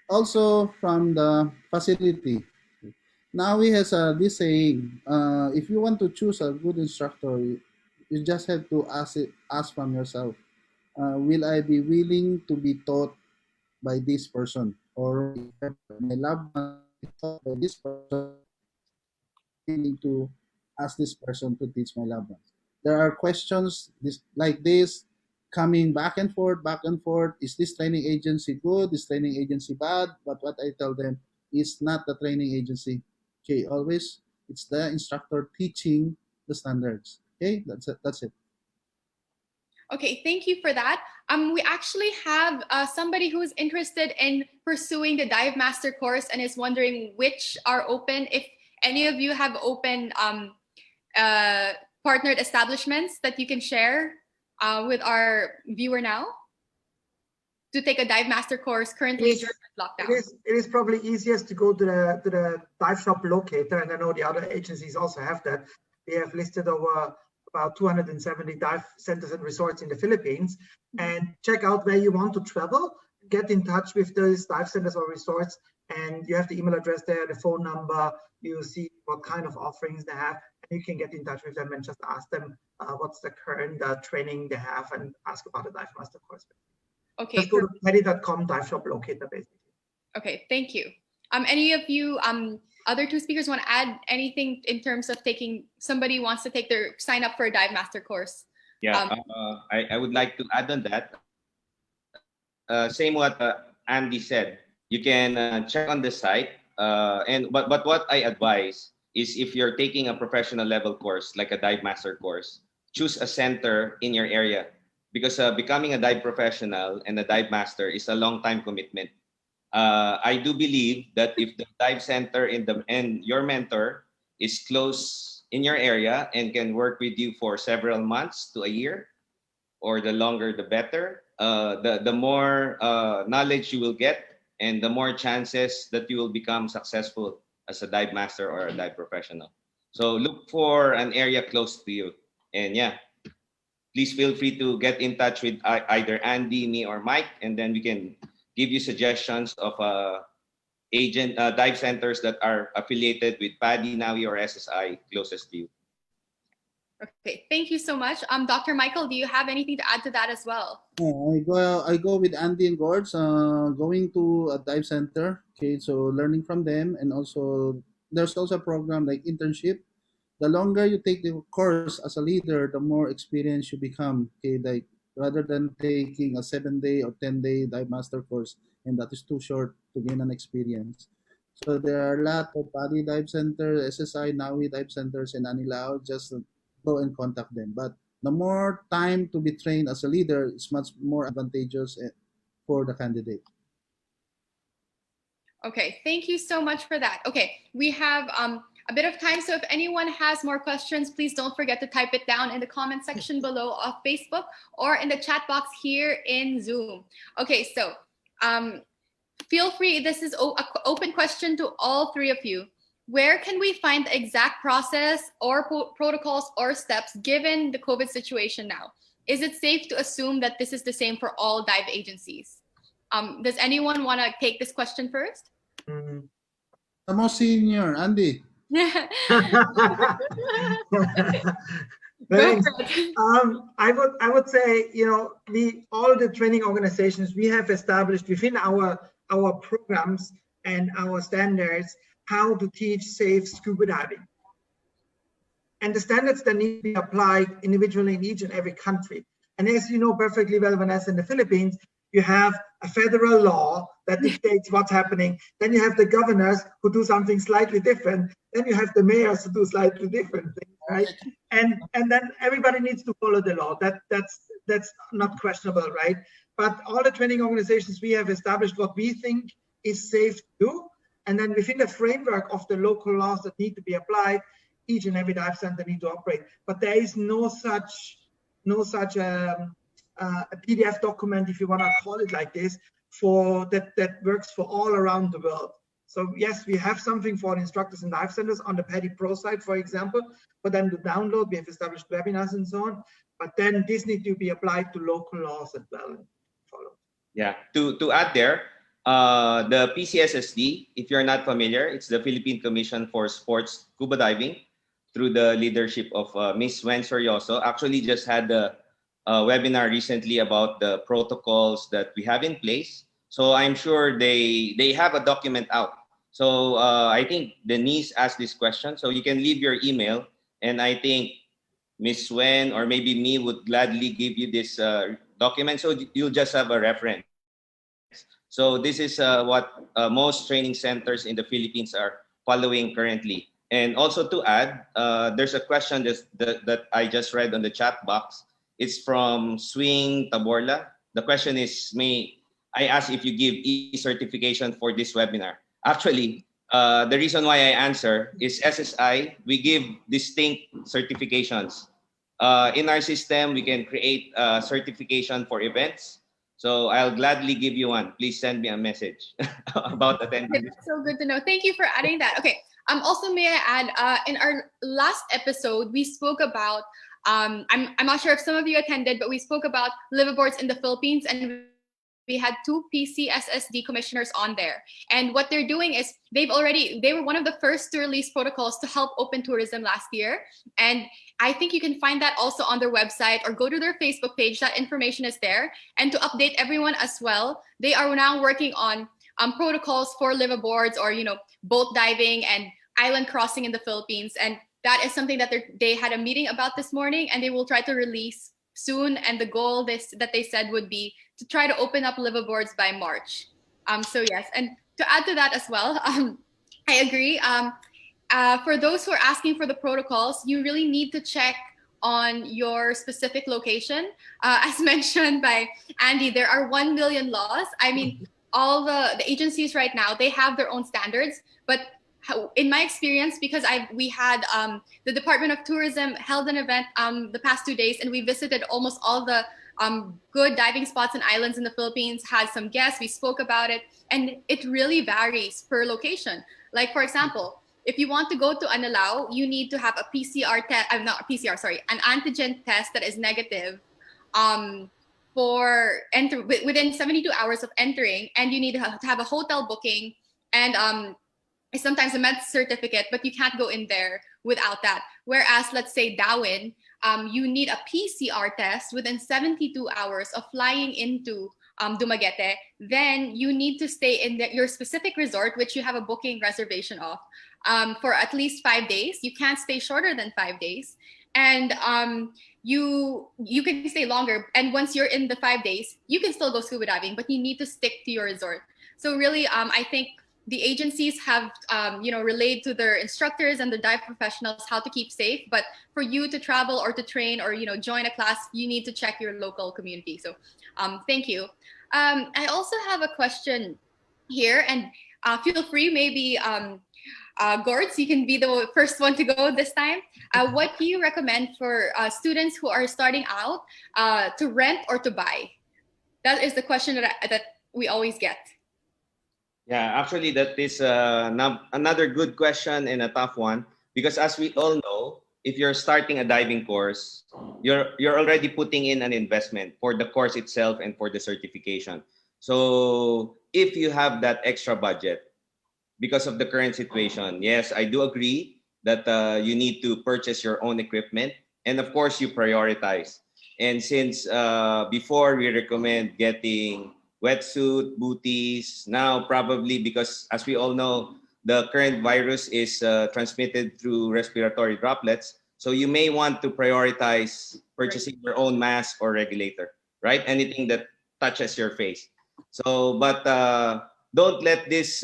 also from the facility. Now he has this saying, if you want to choose a good instructor, you just have to ask from yourself, will I be willing to be taught by this person? Or my loved one be taught by this person? willing to ask this person to teach my loved ones. There are questions like this coming back and forth, back and forth. Is this training agency good? Is training agency bad? But what I tell them is not the training agency. Okay, always it's the instructor teaching the standards. Okay, that's it. That's it. Okay, thank you for that. We actually have somebody who's interested in pursuing the Dive Master course and is wondering which are open. If any of you have open partnered establishments that you can share with our viewer now to take a Dive Master course currently during lockdown. It is probably easiest to go to the dive shop locator, and I know the other agencies also have that. We have listed over about 270 dive centers and resorts in the Philippines, and check out where you want to travel. Get in touch with those dive centers or resorts, and you have the email address there, the phone number. You see what kind of offerings they have, and you can get in touch with them and just ask them what's the current training they have, and ask about the Dive Master course. Okay. Just go to PADI.com dive shop locator, basically. Okay, thank you. Any of you other two speakers want to add anything in terms of taking, somebody wants to take their sign up for a Dive Master course? Yeah, I would like to add on that. Same what Andy said. You can check on the site, but what I advise is if you're taking a professional level course like a Dive Master course, choose a center in your area, because becoming a dive professional and a dive master is a long time commitment. I do believe that if the dive center and your mentor is close in your area and can work with you for several months to a year, or the longer the better, the more knowledge you will get, and the more chances that you will become successful as a dive master or a dive professional. So look for an area close to you, and yeah, please feel free to get in touch with either Andy, me, or Mike, and then we can give you suggestions of dive centers that are affiliated with PADI, NAUI, or SSI closest to you. Okay, thank you so much. Dr. Michael, do you have anything to add to that as well? I go with Andy and Gords, going to a dive center. Okay, so learning from them, and also there's also a program like internship. The longer you take the course as a leader, the more experience you become. Okay, like rather than taking a 7-day or 10-day dive master course, and that is too short to gain an experience. So there are a lot of PADI dive centers, SSI, NAUI dive centers in Manila. Just go and contact them. But the more time to be trained as a leader is much more advantageous for the candidate. Okay, thank you so much for that. Okay, we have a bit of time, so if anyone has more questions, please don't forget to type it down in the comment section below of Facebook or in the chat box here in Zoom. Okay, so feel free, this is an open question to all three of you. Where can we find the exact process or protocols or steps given the COVID situation now? Is it safe to assume that this is the same for all dive agencies? Does anyone want to take this question first? The most senior, Andy. Thanks. I would say, all the training organizations, we have established within our programs and our standards how to teach safe scuba diving. And the standards that need to be applied individually in each and every country. And as you know perfectly well, Vanessa, in the Philippines, you have a federal law that dictates what's happening. Then you have the governors who do something slightly different. Then you have the mayors who do slightly different things, right? And then everybody needs to follow the law. That's not questionable, right? But all the training organizations, we have established what we think is safe to do. And then within the framework of the local laws that need to be applied, each and every dive center need to operate. But there is no such a PDF document, if you want to call it like this, for that works for all around the world. So yes, we have something for instructors and dive centers on the PADI Pro site, for example, for them to download. We have established webinars and so on. But then this needs to be applied to local laws as well and follow. Yeah, to add there, the PCSSD, if you're not familiar, it's the Philippine Commission for Sports Scuba Diving, through the leadership of Ms. Wen Sorioso. Actually just had a webinar recently about the protocols that we have in place. So I'm sure they have a document out. So I think Denise asked this question. So you can leave your email, and I think Miss Wen or maybe me would gladly give you this document, so you'll just have a reference. So this is what most training centers in the Philippines are following currently. And also to add, there's a question that I just read on the chat box. It's from Swing Taborla. The question is, I ask if you give e-certification for this webinar. Actually, the reason why I answer is SSI, we give distinct certifications. In our system, we can create a certification for events. So I'll gladly give you one. Please send me a message about attending this. That's so good to know. Thank you for adding that. Okay. Also, may I add, in our last episode, we spoke about, I'm not sure if some of you attended, but we spoke about liveaboards in the Philippines, and we had 2 PCSSD commissioners on there. And what they're doing is they were one of the first to release protocols to help open tourism last year. And I think you can find that also on their website or go to their Facebook page. That information is there. And to update everyone as well, they are now working on protocols for liveaboards or, boat diving and island crossing in the Philippines. And that is something that they had a meeting about this morning, and they will try to release soon. And the goal that they said would be to try to open up liveaboards by March. So yes, and to add to that as well, I agree. For those who are asking for the protocols, you really need to check on your specific location. As mentioned by Andy, there are 1 million laws. I mean, all the agencies right now, they have their own standards, but in my experience, because we had the Department of Tourism held an event the past 2 days, and we visited almost all the good diving spots and islands in the Philippines, had some guests, we spoke about it, and it really varies per location. Like, for example, if you want to go to Anilao, you need to have a PCR test, not a PCR, sorry, an antigen test that is negative within 72 hours of entering, and you need to have a hotel booking and sometimes a med certificate, but you can't go in there without that. Whereas, let's say Darwin, you need a PCR test within 72 hours of flying into Dumaguete. Then you need to stay in your specific resort, which you have a booking reservation of, for at least 5 days. You can't stay shorter than 5 days. And you can stay longer. And once you're in the 5 days, you can still go scuba diving, but you need to stick to your resort. So really, I think the agencies have, relayed to their instructors and the dive professionals how to keep safe. But for you to travel or to train or, join a class, you need to check your local community. So thank you. I also have a question here, and feel free, maybe Gords, you can be the first one to go this time. What do you recommend for students who are starting out to rent or to buy? That is the question that we always get. Yeah, actually, that is another good question and a tough one, because as we all know, if you're starting a diving course, you're already putting in an investment for the course itself and for the certification. So if you have that extra budget because of the current situation, yes, I do agree that you need to purchase your own equipment, and of course you prioritize. And since before we recommend getting wetsuit, booties. Now, probably because, as we all know, the current virus is transmitted through respiratory droplets. So you may want to prioritize purchasing your own mask or regulator, right? Anything that touches your face. So, but don't let this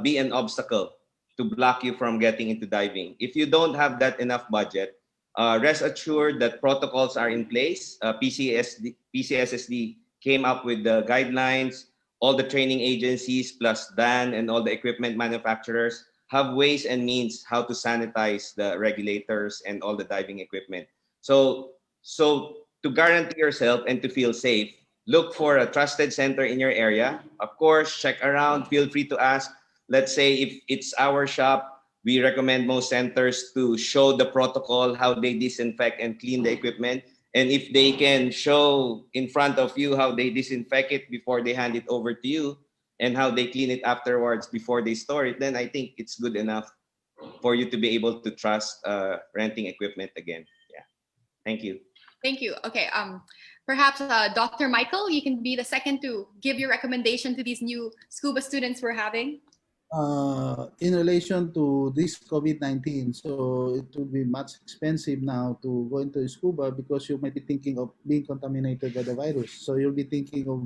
be an obstacle to block you from getting into diving. If you don't have that enough budget, rest assured that protocols are in place. PCSSD came up with the guidelines. All the training agencies plus DAN and all the equipment manufacturers have ways and means how to sanitize the regulators and all the diving equipment. So to guarantee yourself and to feel safe, look for a trusted center in your area. Of course, check around, feel free to ask. Let's say if it's our shop, we recommend most centers to show the protocol, how they disinfect and clean the equipment. And if they can show in front of you how they disinfect it before they hand it over to you and how they clean it afterwards before they store it, then I think it's good enough for you to be able to trust renting equipment again. Yeah. Thank you. Thank you. Okay. Perhaps Dr. Michael, you can be the second to give your recommendation to these new scuba students we're having. in relation to this COVID-19. So it will be much expensive now to go into scuba because you might be thinking of being contaminated by the virus. So you'll be thinking of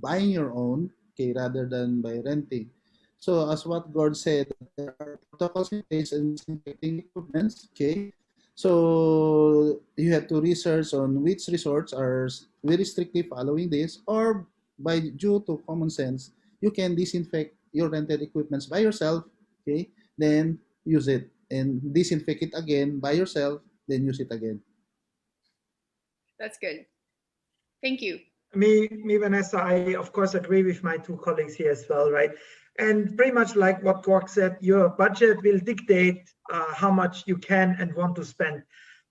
buying your own, okay, rather than by renting. So as what Gord said, there are protocols in place and disinfecting equipments, okay. So you have to research on which resorts are very strictly following this, or by due to common sense, you can disinfect your rented equipments by yourself, okay, then use it and disinfect it again by yourself, then use it again. That's good. Thank you. Vanessa, I of course agree with my two colleagues here as well, right? And pretty much like what Gork said, your budget will dictate how much you can and want to spend.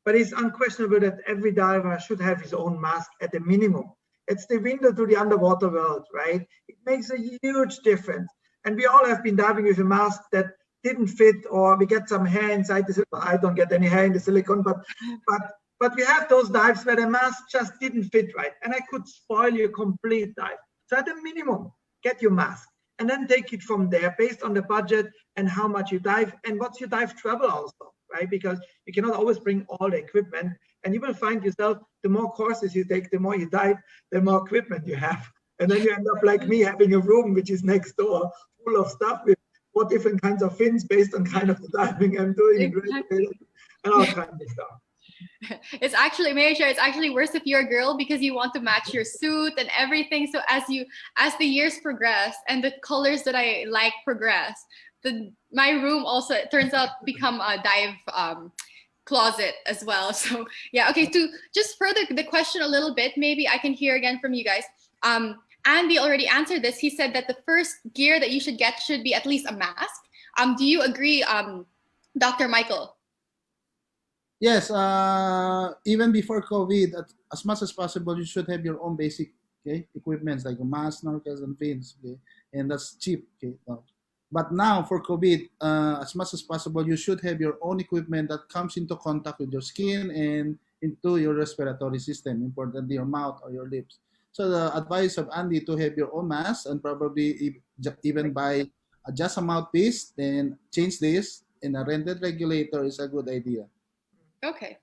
But it's unquestionable that every diver should have his own mask at a minimum. It's the window to the underwater world, right? It makes a huge difference. And we all have been diving with a mask that didn't fit, or we get some hair inside the silicone. I don't get any hair in the silicone, but we have those dives where the mask just didn't fit right, and I could spoil your complete dive. So at a minimum, get your mask and then take it from there based on the budget and how much you dive and what's your dive trouble also, right? Because you cannot always bring all the equipment, and you will find yourself, the more courses you take, the more you dive, the more equipment you have. And then you end up like me, having a room which is next door full of stuff with 4 different kinds of fins based on kind of the diving I'm doing, Exactly. and all kinds of stuff. It's actually, may I share, it's actually worse if you're a girl because you want to match your suit and everything. So as the years progress and the colors that I like progress, my room also, it turns out, become a dive closet as well. So yeah, okay, to just further the question a little bit, maybe I can hear again from you guys. Andy already answered this. He said that the first gear that you should get should be at least a mask. Do you agree, Dr. Michael? Yes, even before COVID, as much as possible, you should have your own basic, okay, equipments like a mask, snorkels, and fins, okay, and that's cheap, okay. But now for COVID, as much as possible, you should have your own equipment that comes into contact with your skin and into your respiratory system, importantly your mouth or your lips. So the advice of Andy to have your own mask and probably even buy just a mouthpiece, then change this, and a rented regulator is a good idea. Okay.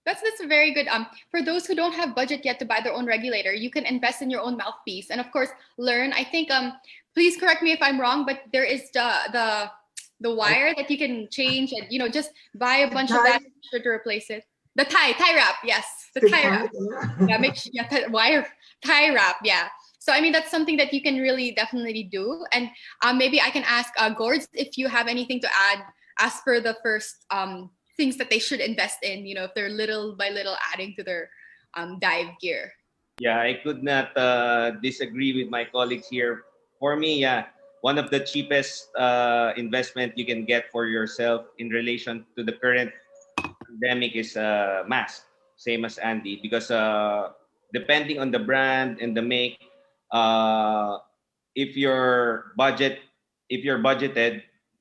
That's a very good. For those who don't have budget yet to buy their own regulator, you can invest in your own mouthpiece, and of course learn. I think please correct me if I'm wrong, but there is the wire that you can change, and just buy a bunch of that to replace it. The tie wrap, yes, the tie wrap. Yeah, make sure, yeah, wire tie wrap, yeah. So I mean that's something that you can really definitely do, and maybe I can ask Gords if you have anything to add as per the first things that they should invest in, if they're little by little adding to their dive gear. Yeah, I could not disagree with my colleagues here. For me, yeah, one of the cheapest investment you can get for yourself in relation to the current pandemic is a mask, same as Andy, because depending on the brand and the make, if you're budgeted,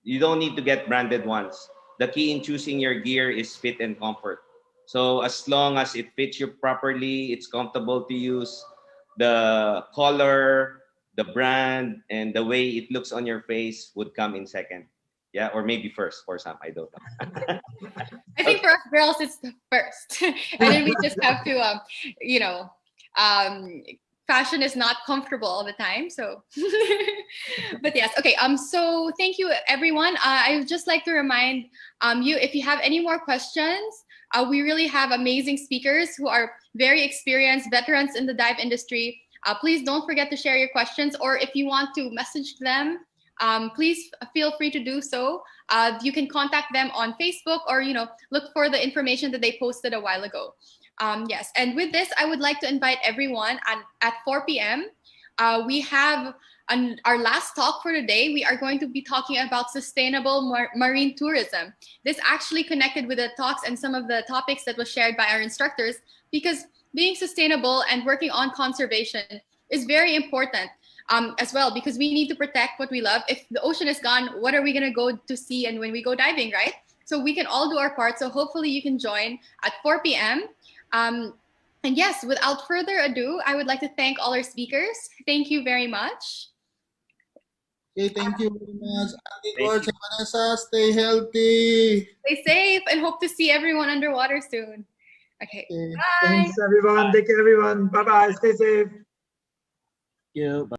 you don't need to get branded ones. The key in choosing your gear is fit and comfort. So as long as it fits you properly, it's comfortable to use, the color, the brand, and the way it looks on your face would come in second. Yeah, or maybe first for some, I don't know. I think for us girls, it's the first. And then we just have to, fashion is not comfortable all the time, so but yes, okay, so thank you everyone. I would just like to remind you, if you have any more questions, we really have amazing speakers who are very experienced veterans in the dive industry. Please don't forget to share your questions, or if you want to message them, please feel free to do so. You can contact them on Facebook, or look for the information that they posted a while ago. Yes, and with this, I would like to invite everyone at 4 p.m. We have our last talk for today. We are going to be talking about sustainable marine tourism. This actually connected with the talks and some of the topics that was shared by our instructors, because being sustainable and working on conservation is very important as well, because we need to protect what we love. If the ocean is gone, what are we going to go to see and when we go diving, right? So we can all do our part. So hopefully you can join at 4 p.m. And yes, without further ado, I would like to thank all our speakers. Thank you very much. Okay, thank you very much. Andy, Thank Gords, and Vanessa, stay healthy. Stay safe and hope to see everyone underwater soon. Okay, Okay. bye. Thanks everyone. Take care everyone. Bye bye. Stay safe. Thank you. Bye.